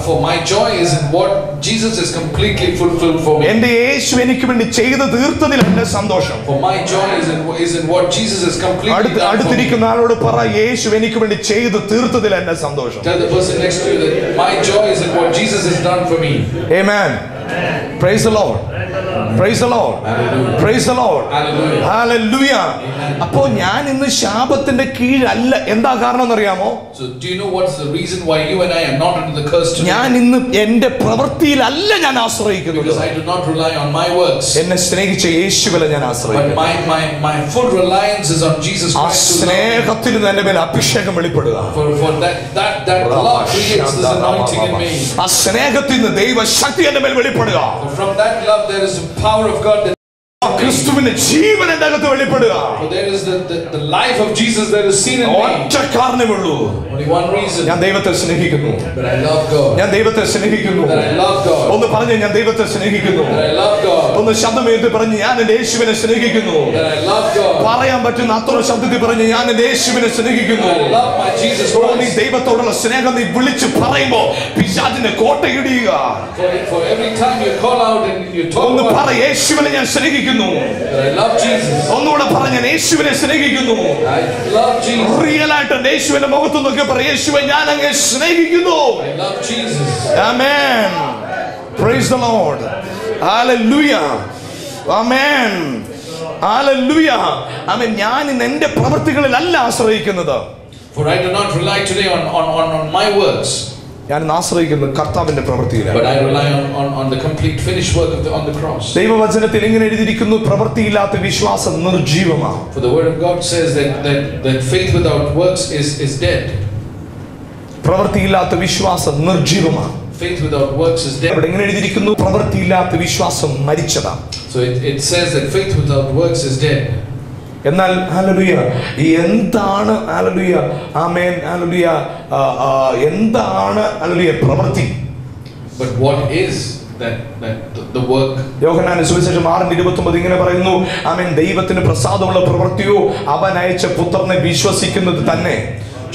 For my joy is in what Jesus has completely fulfilled for me. എൻ്റെ യേശു എനിക്ക് വേണ്ടി ചെയ്തു തീർത്തതിലാണ് എൻ്റെ സന്തോഷം. For my joy is in what Jesus has completely done for me. അടുത്തിരിക്കുന്ന ആളോട് പറ, യേശു എനിക്ക് വേണ്ടി ചെയ്തു തീർത്തതിലാണ് എൻ്റെ സന്തോഷം. Tell the person next to you that my joy is in what Jesus has done for me. Amen. Praise the Lord. Praise the Lord. Hallelujah. Praise the Lord. Hallelujah. Hallelujah. അപ്പോൾ ഞാൻ ഇന്ന് ശാപത്തിന്റെ കീഴല്ല. എന്താ കാരണം എന്നറിയാമോ? So do you know what's the reason why you and I are not under the curse today? ഞാൻ ഇന്ന് എൻ്റെ പ്രവൃത്തിയിലല്ല ഞാൻ ആശ്രയിക്കുന്നത്. Because I do not rely on my works. എന്നെ സ്നേഹിച്ച യേശുവിനെ ഞാൻ ആശ്രയിക്കുന്നു. But my full reliance is on Jesus ആ Christ. സ്നേഹത്തിൽ എൻ്റെ മേൽ അഭിഷേകം വെളിപ്പെടുക. For that love creates this anointing in me. ആ സ്നേഹത്തിൽ നിന്ന് ദൈവശക്തി എൻ്റെ മേൽ വെളിപ്പെടുക. From that love there is the power of God that ക്രിസ്തുവിന്റെ ജീവൻ എൻ്റെ അകത്ത് വെളിപ്പെടുക. For there is the life of Jesus that is seen in me. ഒറ്റ കാരണമുള്ളൂ. Only one reason. ഞാൻ ദൈവത്തെ സ്നേഹിക്കുന്നു. But I love God. ഞാൻ ദൈവത്തെ സ്നേഹിക്കുന്നു. That I love God. ഒന്ന് പറഞ്ഞു, ഞാൻ ദൈവത്തെ സ്നേഹിക്കുന്നു. That I love God. ഒന്ന് ശബ്ദമേറ്റി പറഞ്ഞു, ഞാൻ എൻ്റെ യേശുവിനെ സ്നേഹിക്കുന്നു. That I love God. പറയാൻ പറ്റുന്ന അത്ര ശബ്ദത്തിൽ പറഞ്ഞു, ഞാൻ എൻ്റെ യേശുവിനെ സ്നേഹിക്കുന്നു. I love my Jesus നീ Christ. ദൈവത്തോടുള്ള സ്നേഹം നീ വിളിച്ചു പറയുമ്പോ പിശാചിന്റെ കോട്ടയിടുക. For every time you call out and you talk ഒന്ന് about പറ, യേശുവിനെ ഞാൻ സ്നേഹിക്കുന്നു. that I love Jesus. ഒന്നുകൂടെ പറഞ്ഞ, യേശുവിനെ സ്നേഹിക്കുന്നു. I love Jesus. റിയൽ ആയിട്ട് യേശുവിന്റെ മുഖത്ത് നോക്കി പറ, യേശുവെ ഞാൻ അങ്ങേ സ്നേഹിക്കുന്നു. I love Jesus. Amen. Praise the Lord. Hallelujah. Amen. Hallelujah. Amen. ഞാൻ ഇന്ന് എൻ്റെ പ്രവൃത്തികളിലല്ല ആശ്രയിക്കുന്നത്. For I do not rely today on my works. ഞാൻ ആശ്രയിക്കുന്നത് കർത്താവിന്റെ പ്രവൃത്തിയിലാണ്. But I rely on the complete finished work on the cross. ദൈവവചനത്തിൽ ഇങ്ങനെ എഴുതിയിരിക്കുന്നു, പ്രവൃത്തിയില്ലാത്ത വിശ്വാസം നിർജീവമാണ്. For the word of God says that faith without works is dead. പ്രവൃത്തിയില്ലാത്ത വിശ്വാസം നിർജീവമാണ്. Faith without works is dead. ഇവിടെ ഇങ്ങനെ എഴുതിയിരിക്കുന്നു, പ്രവൃത്തിയില്ലാത്ത വിശ്വാസം മരിച്ചതാണ്. So it says that faith without works is dead. എന്നാൽ ഹല്ലേലൂയ, എന്താണ് ഹല്ലേലൂയ, ആമേൻ ഹല്ലേലൂയ, എന്താണ് ഹല്ലേലൂയ പ്രവൃത്തി? But what is that the work? യോഹന്നാന്റെ സുവിശേഷം 6:29 ഇങ്ങനെ പറയുന്നു, ആമേൻ, ദൈവത്തിന് പ്രസാദമുള്ള പ്രവൃത്തിയോ അവൻ അയച്ച പുത്രനെ വിശ്വസിക്കുന്നത് തന്നെ.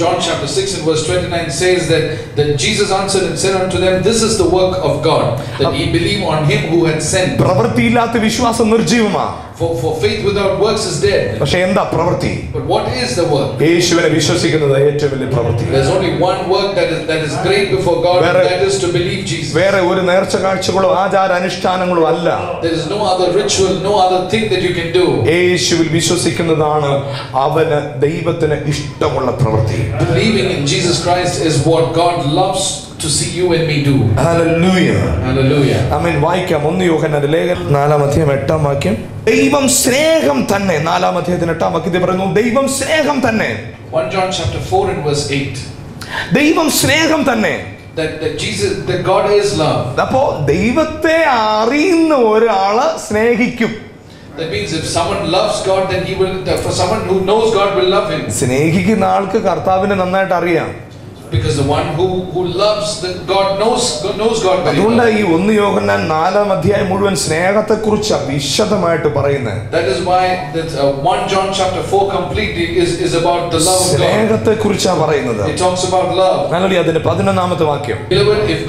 John chapter 6 and verse 29 says that Jesus answered and said unto them, this is the work of God, that ye believe on him who had sent. പ്രവൃത്തിയില്ലാത്ത വിശ്വാസം നിർജീവമാണ്. For faith without works is dead. പക്ഷേ എന്താ പ്രവൃത്തി? But what is the work? യേശുവിനെ വിശ്വസിക്കുന്നത് ഏറ്റവും വലിയ പ്രവൃത്തി. There's only one work that is great before God, and that is to believe Jesus. വേറെ ഒരു നേർച്ച കാഴ്ചകളോ ആചാര അനുഷ്ഠാനങ്ങളോ അല്ല. There is no other ritual, no other thing that you can do. യേശുവിൽ വിശ്വസിക്കുന്നതാണ് അവന് ദൈവത്തിന് ഇഷ്ടമുള്ള പ്രവൃത്തി. Believing in Jesus Christ is what God loves to see you and me do. Hallelujah. Hallelujah. ആമേൻ. വായിക്കാം 1 യോഹന്നാന്റെ ലേഖനം 4:8 ദൈവം സ്നേഹം തന്നെ. 4:8 പറയുന്നു, ദൈവം സ്നേഹം തന്നെ. 1 John chapter 4 and verse 8. ദൈവം സ്നേഹം തന്നെ. that Jesus, that God is love. അപ്പോ ദൈവത്തെ അറിയുന്ന ഒരാള് സ്നേഹിക്കും. That means if someone loves God, then he will. For someone who knows God will love him. സ്നേഹിക്കുന്ന ആൾക്ക് കർത്താവിനെ നന്നായിട്ട് അറിയാം. Because the one who loves God knows God very അതുകൊണ്ട് well. ഈ 1 യോഹന്നാൻ 4-ാം അധ്യായം മുഴുവൻ സ്നേഹത്തെക്കുറിച്ച് വിശദമായിട്ട് പറയുന്നത്. That is why that 1 John chapter 4 completely is about the love of God. സ്നേഹത്തെക്കുറിച്ചാണ് പറയുന്നത്. It talks about love. അല്ലെങ്കിൽ അതിന്റെ 11-ാമത്തെ വാക്യം. Beloved, if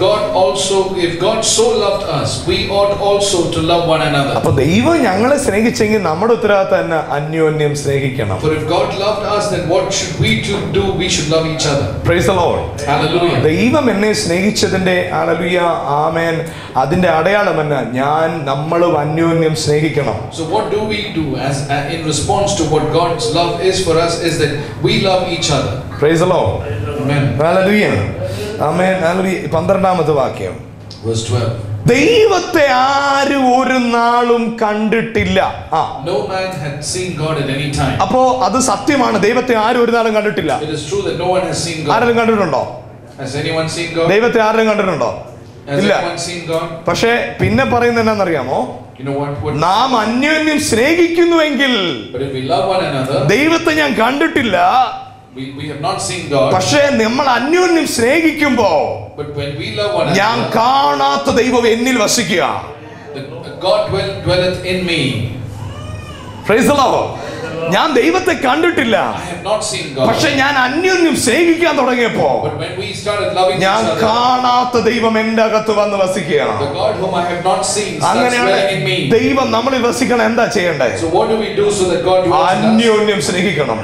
God so loved us, we ought also to love one another. അപ്പൊ ദൈവം ഞങ്ങളെ സ്നേഹിച്ചെങ്കിൽ നമ്മുടെ ഉത്തരവാദിത്തം തന്നെ അന്യോന്യം സ്നേഹിക്കണം. For if God loved us, then what should we do? We should love each other. Praise the Lord. Hallelujah. ദൈവം എന്നെ സ്നേഹിച്ചതിന്റെ ഹല്ലേലൂയ ആമേൻ അതിന്റെ അടയാളം എന്നാ നമ്മളും അന്യോന്യം സ്നേഹിക്കണം. So what do we do as in response to what God's love is for us is that we love each other. Praise the Lord. Amen. Hallelujah amen. Hallelujah 12-ാമത്തെ വാക്യം. Verse 12. ദൈവത്തെ ആരും ഒരു നാളും കണ്ടിട്ടില്ല. No man had seen God at any time. അപ്പോ അത് സത്യമാണ്, ദൈവത്തെ ആരും ഒരു നാളും കണ്ടിട്ടില്ല. It is true that no one has seen God. ആരെങ്കിലും കണ്ടിട്ടുണ്ടോ? Has anyone seen God? ദൈവത്തെ ആരെങ്കിലും കണ്ടിട്ടുണ്ടോ? Has ഇല്ല. anyone seen God? പക്ഷേ പിന്നെ പറയുന്നത് എന്നാണെന്നറിയാമോ? You know what? നാം അന്യോന്യം സ്നേഹിക്കുന്നുവെങ്കിൽ, But if we love one another, ദൈവത്തെ ഞാൻ കണ്ടിട്ടില്ല, we have not seen God. പക്ഷേ നമ്മൾ അന്യോന്യം സ്നേഹിക്കുമ്പോ But when we love one ഞാൻ another, കാണാത്ത ദൈവം എന്നിൽ വസിക്കുക. God dwelleth in me. Praise the Lord. ഞാൻ ദൈവത്തെ കണ്ടിട്ടില്ല, I have not seen God. പക്ഷെ ഞാൻ അന്യോന്യം സ്നേഹിക്കാൻ തുടങ്ങിയപ്പോ But when we started loving each ഞാൻ other, കാണാത്ത ദൈവം എന്റെ അകത്ത് വന്ന് വസിക്കുകയാണ്. the God whom I have not seen starts അങ്ങനെയാണ് dwelling in me. ദൈവം നമ്മളിൽ വസിക്കണം. എന്താ ചെയ്യണ്ടേ? So what do we do so that God dwells in us? അന്യോന്യം സ്നേഹിക്കണം.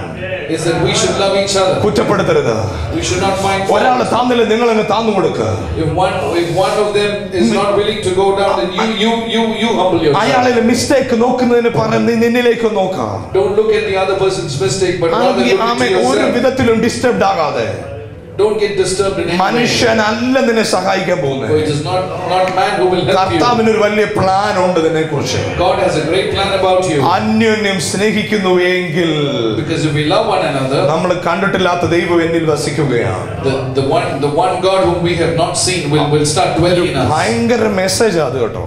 Is that we should love each other. കുറ്റപ്പെടുത്തരുത്. We should not find fault. ഒരാൾ താന്നില്ല, നിങ്ങൾ അങ്ങ് താന്നു കൊടുക്കുക. If one of them is not willing to go down, then you humble yourself. അയാളിലെ mistake നോക്കുന്നതിന് പകരം നീ നിന്നിലേക്ക് നോക്കാം. Don't look at the other person's mistake, but rather look at ഒരു yourself. വിധത്തിലും ഡിസ്റ്റർബ്ഡ് ആകാതെ. Don't get disturbed in any way. മനുഷ്യനല്ല നിന്നെ സഹായിക്കാൻ For പോകുന്നത്. it is not man who will help you. കർത്താവിന് ഒരു വലിയ പ്ലാൻ ഉണ്ട് നിന്നെ കുറിച്ച്. God has a great plan about you. അന്യോന്യം സ്നേഹിക്കുന്നു എങ്കിൽ Because if we love one another, നമ്മൾ കണ്ടിട്ടില്ലാത്ത ദൈവം എന്നിൽ വസിക്കുകയാണ്. the one God whom we have not seen will start dwelling in us. ഭയങ്കര മെസ്സേജ് അത് കേട്ടോ.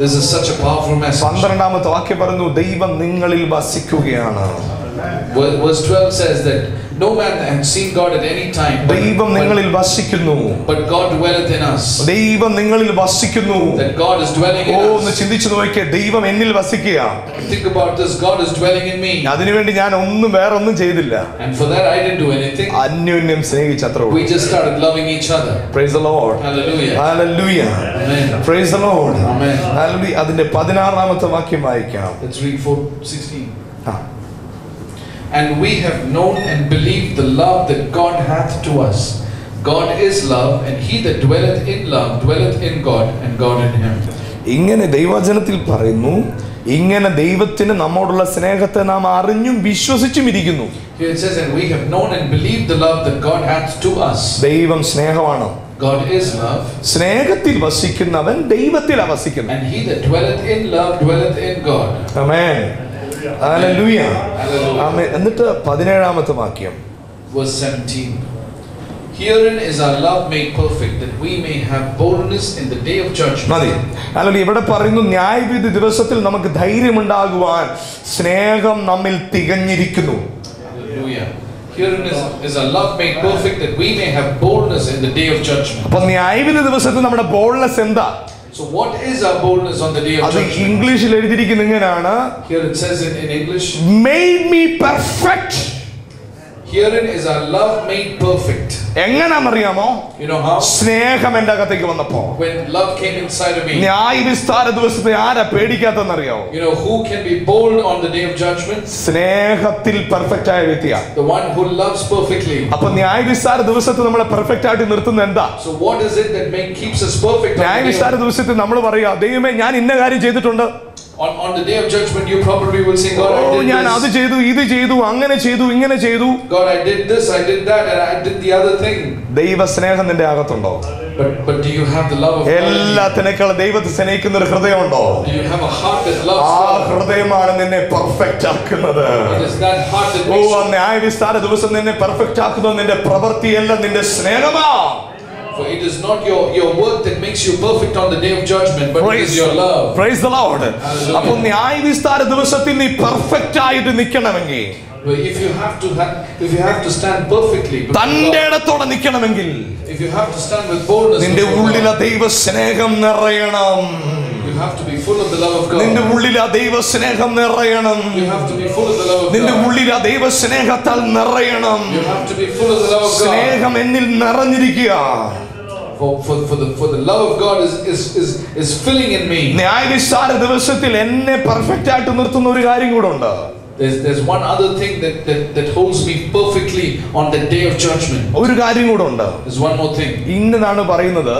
This is such a powerful message. 12-ാമത്തെ വാക്യം പറയുന്നു, ദൈവം നിങ്ങളിൽ വസിക്കുകയാണ്. Verse 12 says that no man had seen God at any time, ദൈവം നിങ്ങളിൽ വസിക്കുന്നു. but God dwelleth in us. ദൈവം നിങ്ങളിൽ വസിക്കുന്നു. That God is dwelling in ഒന്ന് us. ചിന്തിച്ചു നോക്കിയേ, ദൈവം എന്നിൽ വസിക്കുക. Think about this. God is dwelling in me. അതിനുവേണ്ടി ഞാൻ വേറൊന്നും ചെയ്തില്ല. And for that I didn't do anything. അന്യോന്യം സ്നേഹിച്ചത്രേ We just started loving each other. Praise the Lord. Hallelujah. Hallelujah. Amen. Praise the Lord. Amen. Hallelujah. അതിന്റെ 16-ാമത്തെ വാക്യം വായിക്കാം. Let's read 4:16. And we have known and believed the love that God hath to us. God is love, and he that dwelleth in love dwelleth in God, and God in him. ഇങ്ങനെ ദൈവവചനത്തിൽ പറയുന്നു, ഇങ്ങനെ ദൈവത്തിന് നമ്മോടുള്ള സ്നേഹത്തെ നാം അറിഞ്ഞും വിശ്വസിച്ചും ഇരിക്കുന്നു. Here it says, and we have known and believed the love that God hath to us. ദൈവം സ്നേഹമാണ്. God is love. സ്നേഹത്തിൽ വസിക്കുന്നവൻ ദൈവത്തിലാണ് വസിക്കുന്നത്. And he that dwelleth in love dwelleth in God. Amen. Hallelujah. Hallelujah. ആമേൻ. എന്നിട്ട് 17-ാമത്തെ വാക്യം. Verse 17. Herein is our love made perfect, that we may have boldness in the day of judgment. മതി. അല്ലെങ്കിൽ ഇവിടെ പറയുന്നു, ന്യായവിധി ദിവസത്തിൽ നമുക്ക് ധൈര്യമുണ്ടാകുവാൻ സ്നേഹം നമ്മിൽ തികഞ്ഞിരിക്കുന്നു. Hallelujah. Herein is our love made perfect, that we may have boldness in the day of judgment. അപ്പോൾ ന്യായവിധി ദിവസത്തിൽ നമ്മുടെ ബോൾഡ്നെസ് എന്താ? So what is our boldness on the day of അത് judgment? ഇംഗ്ലീഷിൽ എഴുതിയിരിക്കുന്നത് ഇങ്ങനെയാണ്, Here it says in English, made me perfect. herein is our love made perfect. എങ്ങനാണെന്നറിയാമോ? You know how? സ്നേഹം എന്റെ അകത്തേക്ക് വന്നപ്പോ. When love came inside of me. ന്യായവിസ്താര ദിവസത്തെ ആരാ പേടിക്കാത്തെന്നറിയാമോ? You know who can be bold on the day of judgment? സ്നേഹത്തിൽ perfect ആയ വ്യക്തിയാ. The one who loves perfectly. അപ്പൊ ന്യായവിസ്താര ദിവസത്തെ നമ്മളെ പെർഫെക്റ്റ് ആയിട്ട് നിർത്തുന്നത് എന്താ? So what is it that keeps us perfect? ന്യായവിസ്താര ദിവസത്തിൽ നമ്മൾ പറയാ, ദൈവമേ ഞാൻ ഇന്ന കാര്യം ചെയ്തിട്ടുണ്ട്. On the day of judgment, you probably will say, God, I did ഞാൻ അത് this. ചെയ്തു, ഇത് ചെയ്തു, അങ്ങനെ ചെയ്തു, ഇങ്ങനെ ചെയ്തു. God, I did this, I did that, and I did the other thing. ദൈവ സ്നേഹം നിന്റെ അകത്തുണ്ടോ? But do you have the love of God? എല്ലാത്തിനേക്കാൾ ദൈവത്തെ സ്നേഹിക്കുന്ന ഒരു ഹൃദയമുണ്ടോ? Do you have a heart that loves ആ God? ഹൃദയമാണ് നിന്നെ പെർഫെക്റ്റ് ആക്കുന്നത്. It is that heart that oh, makes ആ ന്യായവിസ്താര ദിവസം നിന്നെ പെർഫെക്റ്റ് ആക്കുന്നത് നിന്റെ പ്രവൃത്തിയല്ല, നിന്റെ സ്നേഹമാ. For it is not your work that makes you perfect on the day of judgment, but it is your love. Praise the Lord. Hallelujah. അപ്പോൾ ന്യായവിസ്താര ദിവസത്തിൽ നീ perfect ആയിട്ട് നിൽക്കണമെങ്കിൽ, But if you have to stand perfectly before തന്റെ God, ഇടത്തോടെ നിൽക്കണമെങ്കിൽ, if you have to stand with boldness നിന്റെ before ഉള്ളിലെ God, ദൈവ സ്നേഹം നിറയണം. you have to be full of the love of നിന്റെ God. ഉള്ളിലെ ദൈവ സ്നേഹം നിറയണം. You have to be full of the love of നിന്റെ God. ഉള്ളിലെ ദൈവ സ്നേഹത്താൽ നിറയണം. You have to be full of the love of God. സ്നേഹം എന്നിൽ നിറഞ്ഞിരിക്കുക. For the love of God is filling in me. ന്യായവിസ്താര ദിവസത്തിൽ എന്നെ പെർഫെക്റ്റ് ആയിട്ട് നിർത്തുന്ന ഒരു കാര്യം കൂടെ ഉണ്ട്. There's one other thing that holds me perfectly on the day of judgment. ഒരു കാര്യം കൂടെ ഉണ്ട്. There's one more thing. ഇന്നതാണ് പറയുന്നത്,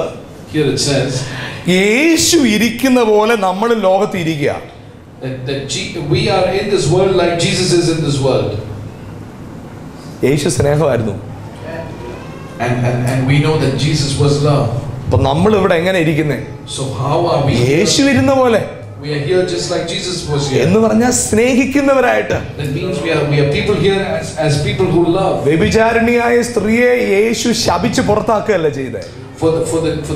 Here it says യേശു ഇരിക്കുന്ന പോലെ നമ്മൾ ലോകത്ത് ഇരിക്കുക. we are in this world like Jesus is in this world. യേശു സ്നേഹമായിരുന്നു. And we know that Jesus was love. അപ്പൊ നമ്മൾ ഇവിടെ എങ്ങനെ ഇരിക്കുന്നേ? So how are we? യേശു ഇരുന്ന പോലെ. We are here just like Jesus was here. എന്ന് പറഞ്ഞാൽ സ്നേഹിക്കുന്നവരായിട്ട്. That means we are people here as people who love. വ്യഭിചാരിണിയായ സ്ത്രീയെ യേശു ശപിച്ച് പുറത്താക്കുകയല്ല ചെയ്തേ. For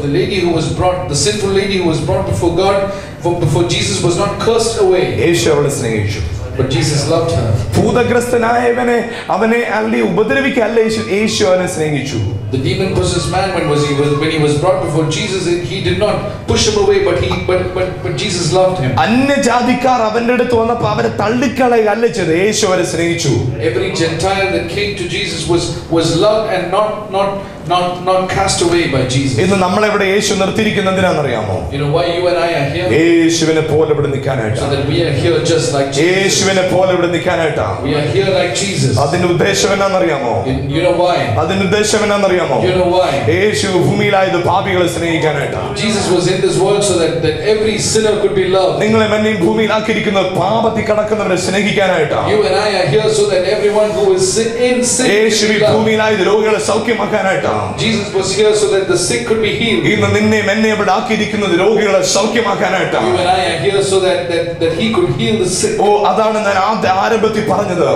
the lady who was brought, the sinful lady who was brought before God, before Jesus was not cursed away. യേശു അവളെ സ്നേഹിച്ചു. But Jesus loved her. ഭൂതഗ്രസ്തനായവനെ അവനെ അല്ലെങ്കിൽ ഉപദ്രവിക്കല്ല യേശു അവനെ സ്നേഹിച്ചു. The demon possessed man when he was brought before Jesus, he did not push him away, but Jesus loved him. അന്യജാതിക്കാർ അവന്റെ അടുത്ത് വന്നപ്പോൾ അവരെ തള്ളിക്കളയല്ല ചെയ്തത്, യേശു അവരെ സ്നേഹിച്ചു. Every Gentile that came to Jesus was loved and not cast away by Jesus. ഇന്ന് നമ്മളെ ഇവിടെ യേശു നിർത്തിയിരിക്കുന്നത് എന്തിനാണെന്നറിയാമോ? You know why you and I are here? യേശുവിനെ പോലെ ഇവിടെ നിൽക്കാനായിട്ടാണ്. So that we are here just like Jesus. യേശുവിനെ പോലെ ഇവിടെ നിൽക്കാനായിട്ടാണ്. We are here like Jesus. അതിന്റെ ഉദ്ദേശം എന്നാണെന്നറിയാമോ? You know why? അതിന്റെ ഉദ്ദേശം എന്നാണെന്നറിയാമോ? You know why? യേശു ഭൂമിയിലായത് പാപികളെ സ്നേഹിക്കാനായിട്ടാണ്. Jesus was in this world so that every sinner could be loved. നിങ്ങളെ മഞ്ഞ ഭൂമിയിലാക്കിയിരിക്കുന്നത് പാപത്തിൽ കിടക്കുന്നവരെ സ്നേഹിക്കാനായിട്ടാണ്. You and I are here so that everyone who is in sin Yeshu could be loved. ഭൂമിയിലായത് രോഗികളെ സൗഖ്യമാക്കാനായിട്ടാണ്. Jesus was here so that the sick could be healed. ഇന്ന് നിന്നെ എന്നെ ഇവിടെ ആക്കിയിരിക്കുന്നത് രോഗികളെ സൗഖ്യമാക്കാനായിട്ടാണ്. You and I are here so that he could heal the sick. ഓ, അതാണ് ഞാൻ ആരംഭത്തിൽ പറഞ്ഞത്.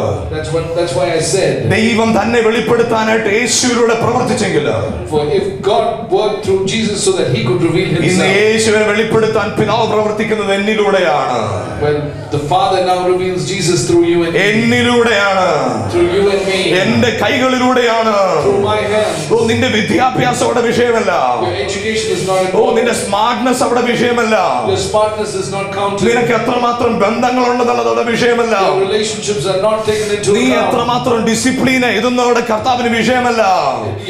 That's why I said. ദൈവം തന്നെ വെളിപ്പെടുത്താനായിട്ട് യേശുവിലൂടെ പ്രവർത്തിച്ചെങ്കിൽ, For if God worked through Jesus so that he could reveal ഇന്ന് himself. യേശുവിനെ വെളിപ്പെടുത്താൻ പിതാവ് പ്രവർത്തിക്കുന്നത് എന്നിലൂടെയാണ്. Well, the Father now reveals Jesus through you and me. എന്നിലൂടെയാണ്. Through you and me. എന്റെ കൈകളിലൂടെയാണ്. Through my hands. ഓ, നിന്റെ വിദ്യാഭ്യാസം അവിടെ വിഷയമല്ല. Your education is not oh, important. നിന്റെ സ്മാർട്ട്നെസ് അവിടെ വിഷയമല്ല. Your smartness is not counted. നിനക്ക് എത്രമാത്രം ബന്ധങ്ങളുണ്ടെന്നുള്ളത് അവിടെ വിഷയമല്ല. Your relationships are not taken into നീ account. എത്രമാത്രം ഡിസിപ്ലിന് ഇതൊന്നും അവിടെ കർത്താവിന് വിഷയമല്ല.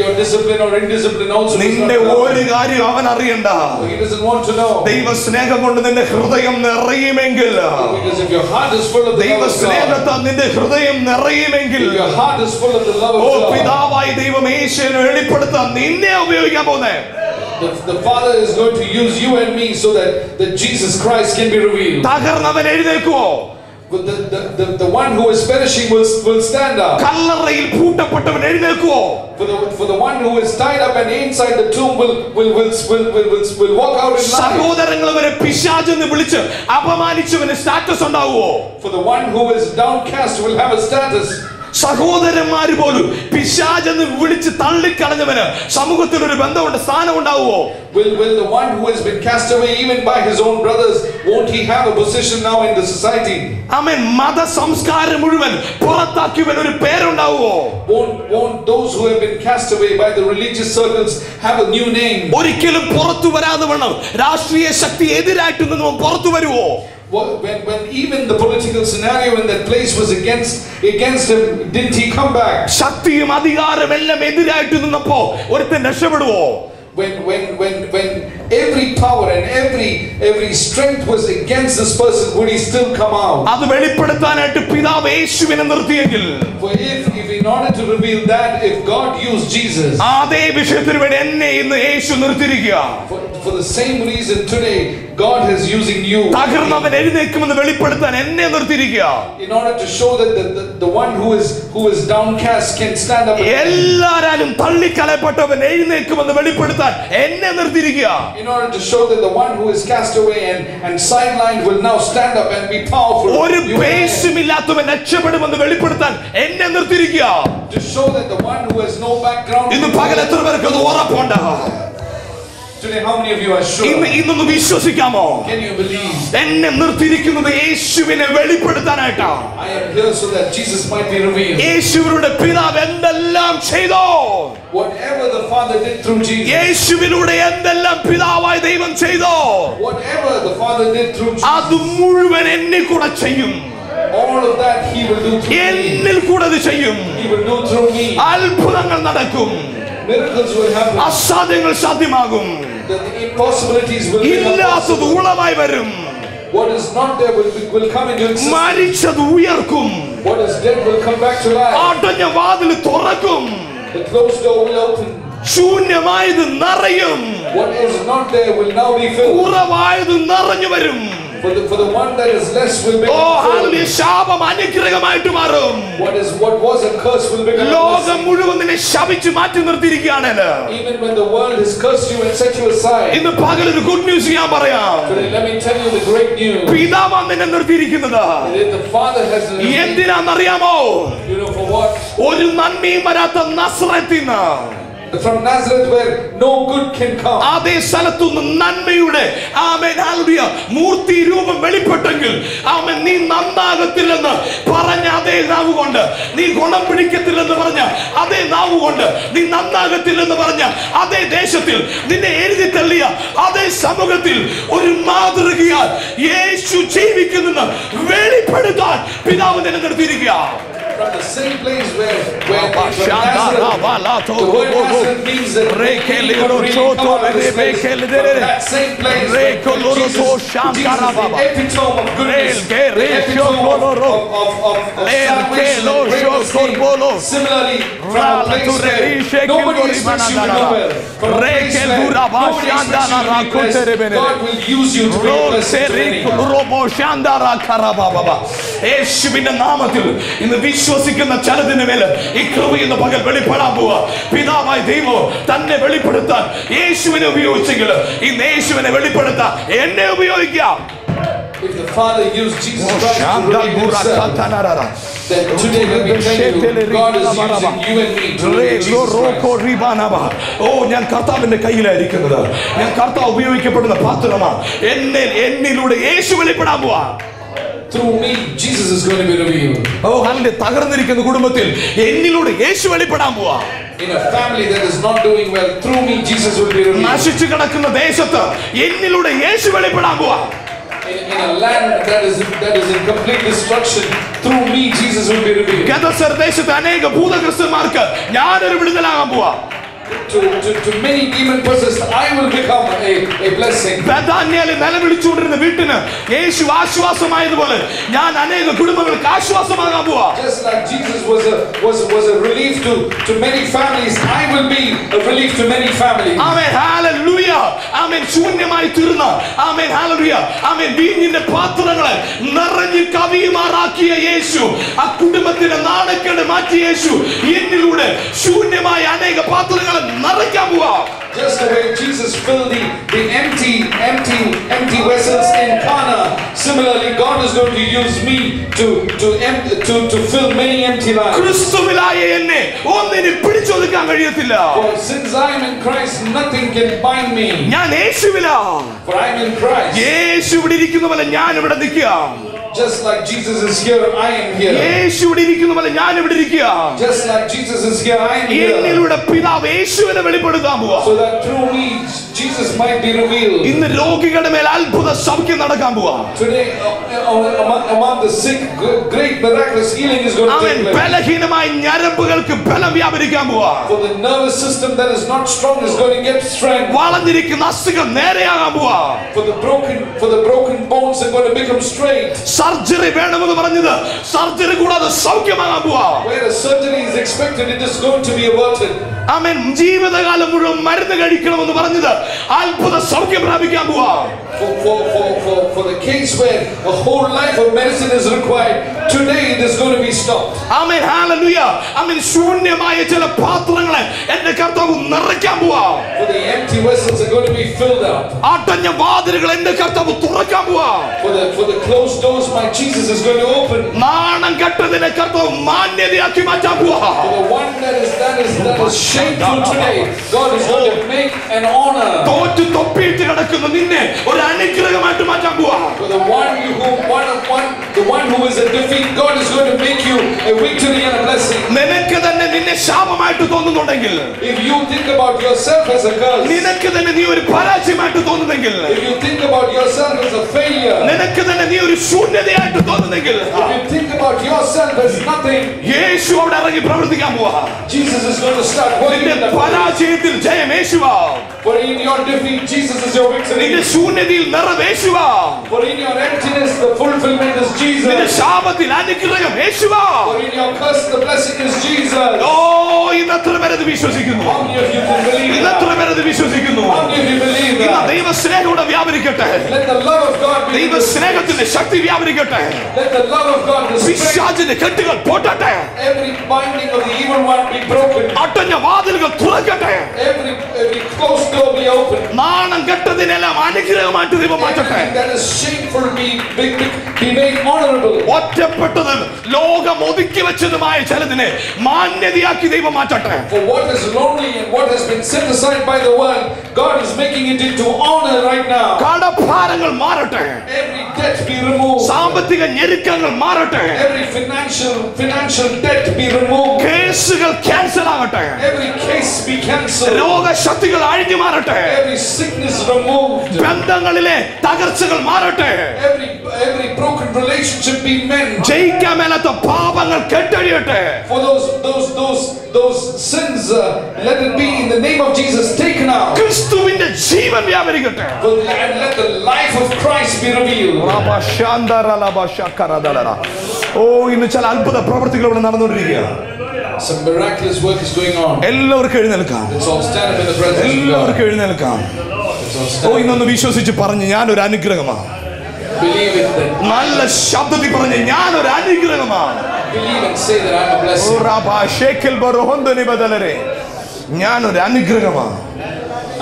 Your discipline or indiscipline also is not നിന്റെ counted. ഒരു കാര്യം അവൻ അറിയണ്ട. He doesn't want to know. ദൈവ സ്നേഹം കൊണ്ട് നിന്റെ ഹൃദയം നിറയുമെങ്കിൽ, Because if your heart is full of the ദൈവ love of God, സ്നേഹത്താൽ നിന്റെ ഹൃദയം നിറയുമെങ്കിൽ, if your heart is full of the love oh of God, പിതാവായ ദൈവം യേശുവിനെ വെളിപ്പെടുത്താൻ നിന്നെ ഉപയോഗിക്കാൻ പോകുന്നേ. the Father is going to use you and me so that Jesus Christ can be revealed. തകർന്നവൻ എഴുന്നേൽക്കുവോ? But the one who is perishing will stand up. കല്ലറയിൽ പൂട്ടപ്പെട്ടവൻ എഴുന്നേൽക്കുവോ? For the one who is tied up and inside the tomb will walk out in life. സഹോദരങ്ങൾ അവരെ പിശാചെന്ന് വിളിച്ച് അപമാനിച്ചവന് status ഉണ്ടാവുമോ? For the one who is downcast will have a status. സഹോദരന്മാര് പോലും പിശാചെന്ന് വിളിച്ച് തള്ളിക്കളഞ്ഞവന് സമൂഹത്തിൽ ഒരു ബന്ധമുണ്ട്, സ്ഥാനം ഉണ്ടാവുമോ? Will the one who has been cast away even by his own brothers, won't he have a position now in the society? ആമേൻ. മത സംസ്കാരം മുഴുവൻ പുറത്താക്കിയവൻ ഒരു പേരുണ്ടാവുമോ? Won't those who have been cast away by the religious circles have a new name? ഒരിക്കലും പുറത്തു വരാതെ വേണം രാഷ്ട്രീയ ശക്തി എതിരായിട്ട് നിന്നും പുറത്തു വരുവോ? When even the political scenario in that place was against him, didn't he come back? ശക്തിയും അധികാരം എല്ലാം എതിരായിട്ട് നിന്നപ്പോ ഒരുത്തൻ രക്ഷപ്പെടുവോ? When every power and every strength was against this person, would he still come out? അത് വെളിപ്പെടുത്താനായിട്ട് പിതാവ് യേശുവിനെ നിർത്തിയെങ്കിൽ, For if in order to reveal that, if God used Jesus, അതേ വിഷയത്തിന് വേണ്ടി എന്നെ ഇന്ന് യേശു നിർത്തിയിരിക്കുക. for the same reason today God is using you. തകർന്നവൻ എഴുന്നേൽക്കുമെന്ന് വെളിപ്പെടുത്താൻ എന്നെ നിർത്തിയിരിക്കുക. In order to show that the one who is downcast can stand up. എല്ലാരാലും തള്ളിക്കളയപ്പെട്ടവൻ എഴുന്നേൽക്കുമെന്ന് വെളിപ്പെടുത്താൻ എന്നെ നിർത്തിയിരിക്കുക. In order to show that the one who is cast away and sidelined will now stand up and be powerful. ഒരു പേശുമില്ലാത്തവൻ രക്ഷപ്പെടുമെന്ന് വെളിപ്പെടുത്താൻ എന്നെ നിർത്തിയിരിക്കുക. To show that the one who has no background. ഇന്ന് പകൽ എത്ര പേർക്ക് അത് ഉറപ്പുണ്ട്? Today, how many of you are sure? ഇന്നൊന്ന് വിശ്വസിക്കാമോ? Can you believe? എന്നെ നിർത്തിയിരിക്കുന്നത് യേശുവിനെ വെളിപ്പെടുത്താനായിട്ടാണ്. I am here so that Jesus might be revealed. യേശുവിന്റെ പിതാവ് എന്തെല്ലാം ചെയ്തോ, Whatever the Father did through Jesus, യേശുവിലൂടെ എന്തെല്ലാം പിതാവായ ദൈവം ചെയ്തോ, whatever the Father did through Jesus, അത് മുഴുവൻ എന്നിൽ കൂടെ ചെയ്യും. all of that He will do through me. എന്നിൽ കൂടെ അത് ചെയ്യും. He will do through me. അത്ഭുതങ്ങൾ നടക്കും. Miracles will happen. അസാധ്യങ്ങൾ സാധ്യമാകും. The impossibilities will become ഇല്ലാത്തത് possible. ഉളവായി വരും. What is not there will come into existence. മരിച്ചത് ഉയർക്കും. What is dead will come back to life. അടഞ്ഞ വാതിൽ തുറക്കും. The closed door will open. ശൂന്യമായത് നിറയും. What is not there will now be filled. കുറവായത് നിറഞ്ഞു വരും. For the one that is less will become full. Hallelujah. ശാപം അനുഗ്രഹമായിട്ട് മാറും. What was a curse will become a ലോകം blessing. മുഴുവൻ നിന്നെ ശപിച്ച് മാറ്റി നിർത്തിയിരിക്കുകയാണല്ലോ. Even when the world has cursed you and set you aside. ഇന്ന് പകൽ ഒരു ഗുഡ് ന്യൂസ് ഞാൻ പറയാം. Today, let me tell you the great news. പിതാവാണ് നിന്നെ നിർത്തിയിരിക്കുന്നത്. The Father has എന്തിനാണെന്നറിയാമോ? You know for what? ഒരു നന്മയും വരാത്ത നസ്രത്തിന്ന്, From Nazareth where no good can come. അതേ സ്ഥലത്തുനിന്ന് നന്മയുടെ ആമേൻ ഹല്ലേലൂയ മൂർത്തി രൂപം വെളിപ്പെട്ടെങ്കിൽ ആമേൻ നീ നന്നാകത്തില്ലെന്ന് പറഞ്ഞ അതേ നാവ് കൊണ്ട്, നീ ഗുണം പിടിക്കത്തില്ലെന്ന് പറഞ്ഞ അതേ നാവ് കൊണ്ട്, നീ നന്നാകത്തില്ലെന്ന് പറഞ്ഞ അതേ ദേശത്തിൽ നിന്നെ എഴുതി തള്ളിയ അതേ സമൂഹത്തിൽ ഒരു മാതൃകയാൽ യേശു ജീവിക്കുന്നെന്ന് വെളിപ്പെടുത്താൻ പിതാവ് നിന്നെ നിർത്തിയിരിക്കുക. From the same place where the word Nazareth means that from that same place where Jesus is the epitome of goodness, the epitome of salvation. Similarly, from a place where nobody expects you to do well, from a place where nobody expects you to be blessed, God will use you to be blessed to many. യേശുവിന്റെ നാമത്തിൽ ഇന്ന് വിശ്വസിക്കുന്ന ചിലതിന് മേൽ ഈ കൃപ ഇന്ന് പകൽ വെളിപ്പെടാൻ പോവാ. പിതാവായ ദൈവം തന്നെ വെളിപ്പെടുത്താൻ യേശുവിനെ ഉപയോഗിച്ചെങ്കിൽ ഇന്ന് യേശുവിനെ വെളിപ്പെടുത്താൻ എന്നെ ഉപയോഗിക്കാം. If the Father used Jesus Christ to reveal Himself, then today let me tell you, God is using you and me to reveal Jesus Christ. ഓ, ഞാൻ കർത്താവിന്റെ കയ്യിലായിരിക്കുന്നത്. ഞാൻ കർത്താവ് ഉപയോഗിക്കപ്പെടുന്ന പാത്രമാണ്. എന്നിലൂടെ യേശു വെളിപ്പെടാൻ പോവാ. Through me, Jesus is going to be revealed. Oh, hallelujah. തകർന്നിരിക്കുന്ന കുടുംബത്തിൽ എന്നിലൂടെ യേശു വെളിപ്പെടാൻ പോവാ. In a family that is not doing well, through me, Jesus will be revealed. നശിച്ചു കിടക്കുന്ന ദേശത്ത് എന്നിലൂടെ യേശു വെളിപ്പെടാൻ പോവാ. In a land that is in complete destruction, through me, Jesus will be revealed. ഗദസർ ദേശത്തെ അനേക ഭൂതഗ്രസ്തന്മാർക്ക് ഞാനൊരു വിടുതലാകാൻ പോവാ. To many demon possessed, I will become a blessing. ബഥാന്യയിൽ നിലവിളിച്ചുകൊണ്ടിരുന്ന വീട്ടിന് യേശു ആശ്വാസമായതുപോലെ ഞാൻ അനേക കുടുംബങ്ങൾക്ക് ആശ്വാസമാകാൻ പോവാ. Just like Jesus was a relief to many families, I will be a relief to many families. Amen hallelujah. Amen. ശൂന്യമായി തീർന്ന ആമേൻ ഹല്ലേലൂയ ആമേൻ വീഞ്ഞിന്റെ പാത്രങ്ങളെ നിറഞ്ഞു കവിയുമാറാക്കിയ യേശു, ആ കുടുംബത്തിന്റെ നാണക്കേട് മാറ്റിയ യേശു എന്നിലൂടെ ശൂന്യമായ അനേക പാത്രങ്ങളെ നിറയ്ക്കാൻ പോവാ. Just the way Jesus filled the empty vessels in Cana, similarly God is going to use me to fill many empty lives. ക്രിസ്തുവിലായ എന്നെ ഒന്നിനെ പിടിച്ചൊതുക്കാൻ കഴിയത്തില്ല. For since I am in Christ, nothing can bind me. ഞാൻ യേശുവിലാ. For I am in Christ. യേശു ഇവിടെ ഇരിക്കുന്ന പോലെ ഞാൻ ഇവിടെ നിൽക്കാം. Just like Jesus is here, I am here. യേശു ഇവിടെ ഇരിക്കുന്ന പോലെ ഞാൻ ഇവിടെ ഇരിക്കാം. Just like Jesus is here, I am here. എന്നിലൂടെ പിതാവ് യേശുവിനെ വെളിപ്പെടുത്താൻ പോവാ. So that through me, Jesus might be revealed. ഇന്ന് രോഗികളുടെ മേൽ അത്ഭുത സൗഖ്യം നടക്കാൻ പോവാ. Today, among the sick, great miraculous healing is going to take place. ബലഹീനമായ ഞരമ്പുകൾക്ക് ബലം വ്യാപരിക്കാൻ പോവാ. For the nervous system that is not strong is going to get strength. വളഞ്ഞിരിക്കുന്ന അസ്ഥികൾ നേരെയാകാൻ പോവാ. For the broken bones are going to become straight. Surgery വേണമെന്ന് പറഞ്ഞത് surgery കൂടാതെ സൗഖ്യമാകാൻ പോവാ. Where a surgery is expected, it is going to be averted. ആമേൻ. ജീവിതകാലം മുഴുവൻ മരുന്ന് കഴിക്കണമെന്ന് പറഞ്ഞത് അത്ഭുത സൗഖ്യം പ്രാപിക്കാൻ പോവാ. For the case where a whole life of medicine is required, today it is going to be stopped. Amen hallelujah. Amen. ശൂന്യമായ ചില പാത്രങ്ങളെ എന്റെ കർത്താവ് നിറയ്ക്കാൻ പോവാ. For the empty vessels are going to be filled up. അടഞ്ഞ വാതിലുകൾ എന്റെ കർത്താവ് തുറക്കാൻ പോവാ. For the closed doors, my Jesus is going to open. നാണം കെട്ടതിനെ കർത്താവ് മാന്യതയാക്കി മാറ്റാൻ പോവാ. For the one that is shameful today, God is going to make an honor. തോറ്റു തൊപ്പിയിട്ട് കിടക്കുന്ന നിന്നെ ഒരു അനുഗ്രഹമായിട്ട് മാറ്റാൻ പോവാ. For the one who is a defeat, God is going to make you a victory and a blessing. നിനക്ക് തന്നെ നിന്നെ ശാപമായിട്ട് തോന്നുന്നുണ്ടെങ്കിൽ, If you think about yourself as a curse, നിനക്ക് തന്നെ നീ ഒരു പരാജയമായിട്ട് തോന്നുന്നെങ്കിൽ, if you think about yourself as a failure, നിനക്ക് തന്നെ നീ ഒരു ശൂന്യതയായിട്ട് തോന്നുന്നെങ്കിൽ, if you think about yourself as nothing, യേശു അവിടെ ഇറങ്ങി പ്രവർത്തിക്കാൻ പോവാ. Jesus is going to start working in നിന്റെ that. പരാജയത്തിൽ ജയം യേശുവാ. For in your defeat, Jesus is your victory. നിന്റെ ശൂന്യതയിൽ നിറവ് യേശുവാ. For in your emptiness, the fulfillment is നിന്റെ Jesus. ശാപത്തിൽ അനുഗ്രഹം യേശുവാ. For in your curse, the blessing is Jesus. ഓ, ഇന്ന് എത്ര പേരത് വിശ്വസിക്കുന്നു? How many of you can believe ഇന്ന് that? എത്ര പേരത് വിശ്വസിക്കുന്നു? How many of you believe ഇന്ന് that? ദൈവ സ്നേഹം ഇവിടെ വ്യാപരിക്കട്ടെ. Let the love of God be. ദൈവ സ്നേഹത്തിന്റെ ശക്തി വ്യാപരിക്കട്ടെ. Let the love of God, the strength, പിശാചിന്റെ കെട്ടുകൾ പൊട്ടട്ടെ. every binding of the evil one be broken. അടഞ്ഞ വാതിലുകൾ തുറക്കട്ടെ. Every closed door be open. നാണം കെട്ടതിനെല്ലാം അനുഗ്രഹമായിട്ട് ദൈവം മാറ്റട്ടെ. Everything that is shameful be made honorable. ഒറ്റപ്പെട്ടതും ലോകം ഒതുക്കി വെച്ചതുമായ ചിലതിനെ മാന്യതയാക്കി ദൈവം മാറ്റട്ടെ. For what is lonely and what has been set aside by the world, God is making it into honor right now. കടഭാരങ്ങൾ മാറട്ടെ. Every debt be removed. സാമ്പത്തിക ഞെരുക്കങ്ങൾ മാറട്ടെ. Every financial debt be removed. കേസുകൾ cancel ആകട്ടെ. Every case be cancelled. രോഗശക്തികൾ അഴിഞ്ഞു മാറട്ടെ. Every sickness removed. ബന്ധങ്ങളിലെ തകർച്ചകൾ മാറട്ടെ. Every broken relationship be mended. ജയിക്കാൻ മേലാത്ത പാപങ്ങൾ കെട്ടഴിയട്ടെ. For those sins, let it be in the name of Jesus taken out. ക്രിസ്തുവിന്റെ ജീവൻ വ്യാപരിക്കട്ടെ. And let the life of Christ be revealed. ഓ, ഇന്ന് ചില അത്ഭുത പ്രവർത്തികൾ ഇവിടെ നടന്നുകൊണ്ടിരിക്കുകയാണ്. Some miraculous work is going on. എല്ലാവർക്കും എഴുന്നേൽക്കാം. Let's all stand up in the presence of God. എല്ലാവർക്കും എഴുന്നേൽക്കാം. Let's all oh, stand up. ഇന്നൊന്ന് വിശ്വസിച്ച് പറഞ്ഞ് ഞാനൊരു അനുഗ്രഹമാണ്. Believe it. നല്ല ശബ്ദത്തിൽ പറഞ്ഞ് ഞാനൊരു അനുഗ്രഹമാണ്. Believe and say that I'm a blessing. ഞാനൊരു അനുഗ്രഹമാണ്.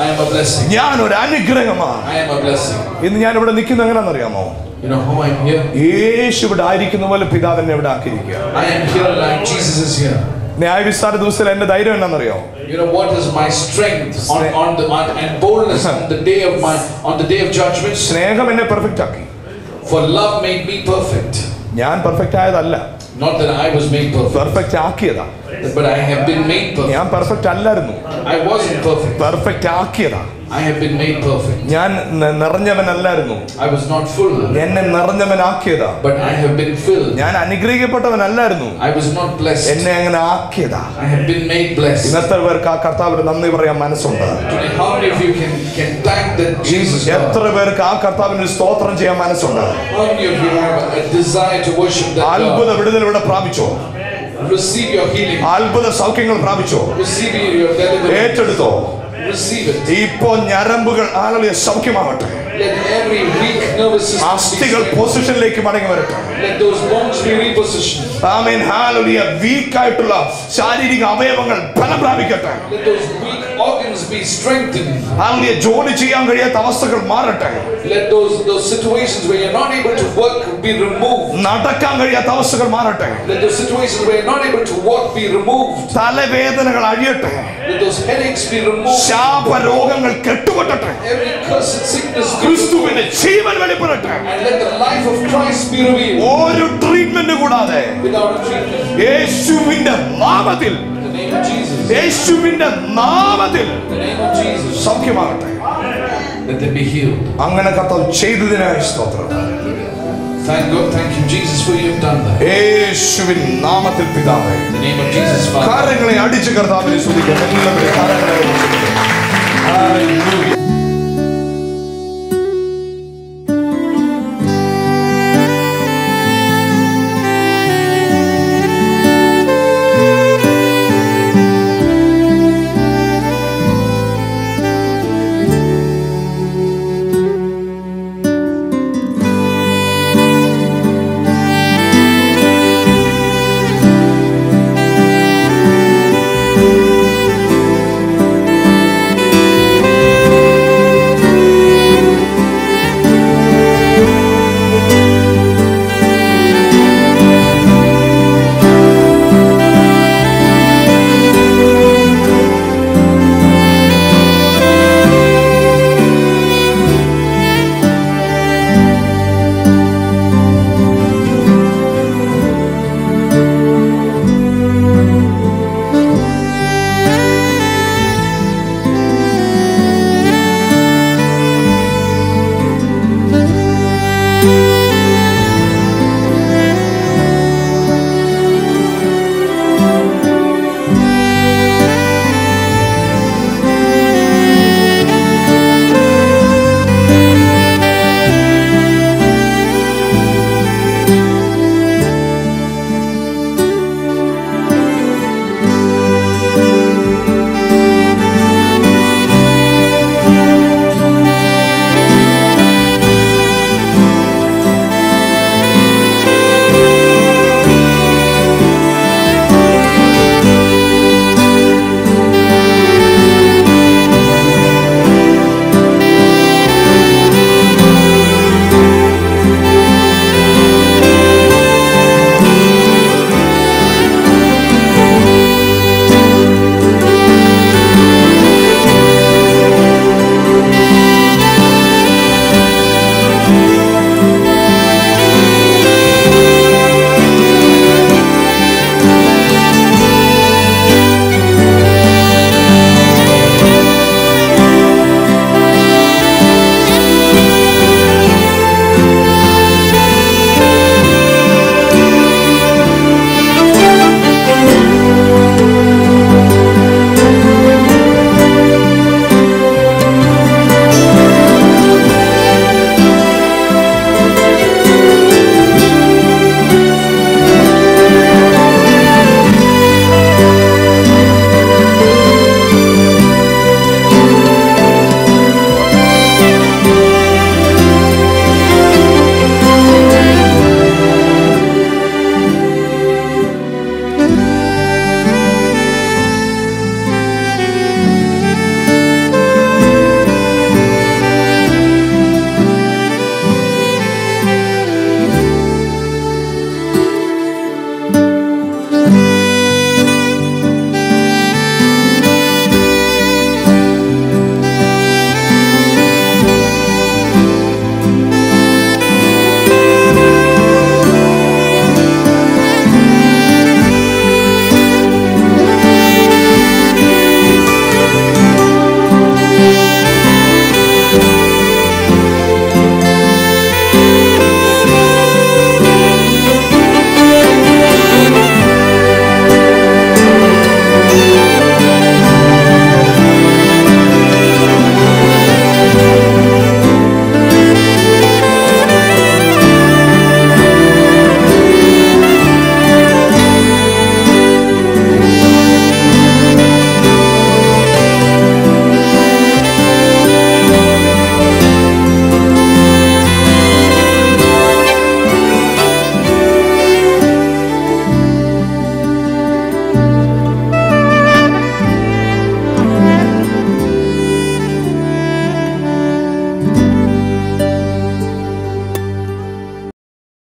I am a blessing. ഞാനൊരു അനുഗ്രഹമാണ്. I am a blessing. ഇന്ന് ഞാൻ ഇവിടെ നിൽക്കുന്നത് എങ്ങനെയാണെന്നറിയാമോ? You know how I'm here? യേശു ഇവിടെ ആയിരിക്കുന്ന പോലെ പിതാവ് എന്നെ ഇവിടെ ആക്കിയിരിക്കുക. I am here like Jesus is here. ന്യായവിസ്താര ദിവസത്തിൽ എന്റെ ധൈര്യം എന്നാണെന്നറിയോ? You know what is my strength and boldness on the day of judgment? സ്നേഹം എന്നെ പെർഫെക്റ്റ് ആക്കി. For love made me perfect. ഞാൻ പെർഫെക്റ്റ് ആയതല്ല. Not that I was made perfect. Perfect ആക്കിയതാ. But I have been made perfect. ഞാൻ perfect അല്ലായിരുന്നു. I wasn't perfect. Perfect ആക്കിയതാ. I have been made perfect. ഞാൻ നിറഞ്ഞവനല്ലായിരുന്നു. I was not full. എന്നെ നിറഞ്ഞവനാക്കിയതാ. But I have been filled. ഞാൻ അനുഗ്രഹിക്കപ്പെട്ടവനല്ലായിരുന്നു. I was not blessed. എന്നെ അങ്ങനെ ആക്കിയതാ. I have been made blessed. ഇന്നത്തെ പേർക്ക് ആ കർത്താവിന് നന്ദി പറയാൻ മനസ്സുണ്ട്? Today, how many of you can thank that Jesus? എത്ര പേർക്ക് ആ കർത്താവിന് സ്തോത്രം ചെയ്യാൻ മനസ്സുണ്ട്? How many of you have a desire to worship that അത്ഭുത God? വിടുതൽ ഇവിടെ പ്രാപിച്ചോ? Receive your healing. അത്ഭുത സൗഖ്യങ്ങൾ പ്രാപിച്ചോ? Receive your deliverance. ഏറ്റെടുത്തോ? Receive it. ഇപ്പോ ഞരമ്പുകൾ സൗഖ്യമാവട്ടെ. Let every weak nervous system be അസ്ഥികൾ strengthened. പൊസിഷനിലേക്ക് മടങ്ങി വരട്ടെ. Let those bones be repositioned. Amen. Hallelujah. Weak ആയിട്ടുള്ള ശാരീരിക അവയവങ്ങൾ ബലം പ്രാപിക്കട്ടെ. Let those weak organs be strengthened. Hallelujah. ജോലി ചെയ്യാൻ കഴിയാത്ത അവസ്ഥകൾ മാറട്ടെ. Let those situations where you're not able to work be removed. നടക്കാൻ കഴിയാത്ത അവസ്ഥകൾ മാറട്ടെ. Let those situations where you're not able to walk be removed. തലവേദനകൾ അഴിയട്ടെ. Let those headaches be removed. ശാപരോഗങ്ങൾ കെട്ടുപൊട്ടട്ടെ. Every cursed sickness be ക്രിസ്തുവിന്റെ ജീവൻ വെളിപ്പെടട്ടെ. and let the life of Christ be revealed. ഒരു treatment കൂടാതെ Without a treatment. യേശുവിന്റെ നാമത്തിൽ, In the name of Jesus. യേശുവിന്റെ നാമത്തിൽ In the name of Jesus. സൗഖ്യമാകട്ടെ. Let them be healed. അങ്ങനെ കർത്താവ് ചെയ്തതിനായി സ്തോത്രം. Thank God. Thank you, Jesus, for you have done that. യേശുവിൻ നാമത്തിൽ പിതാവേ. In the name of Jesus, Father. കരങ്ങളെ അടിച്ച് കർത്താവിനെ സ്തുതിക്കാം. എല്ലാവരും കരങ്ങളെ അടിച്ച്. ഹല്ലേലൂയ.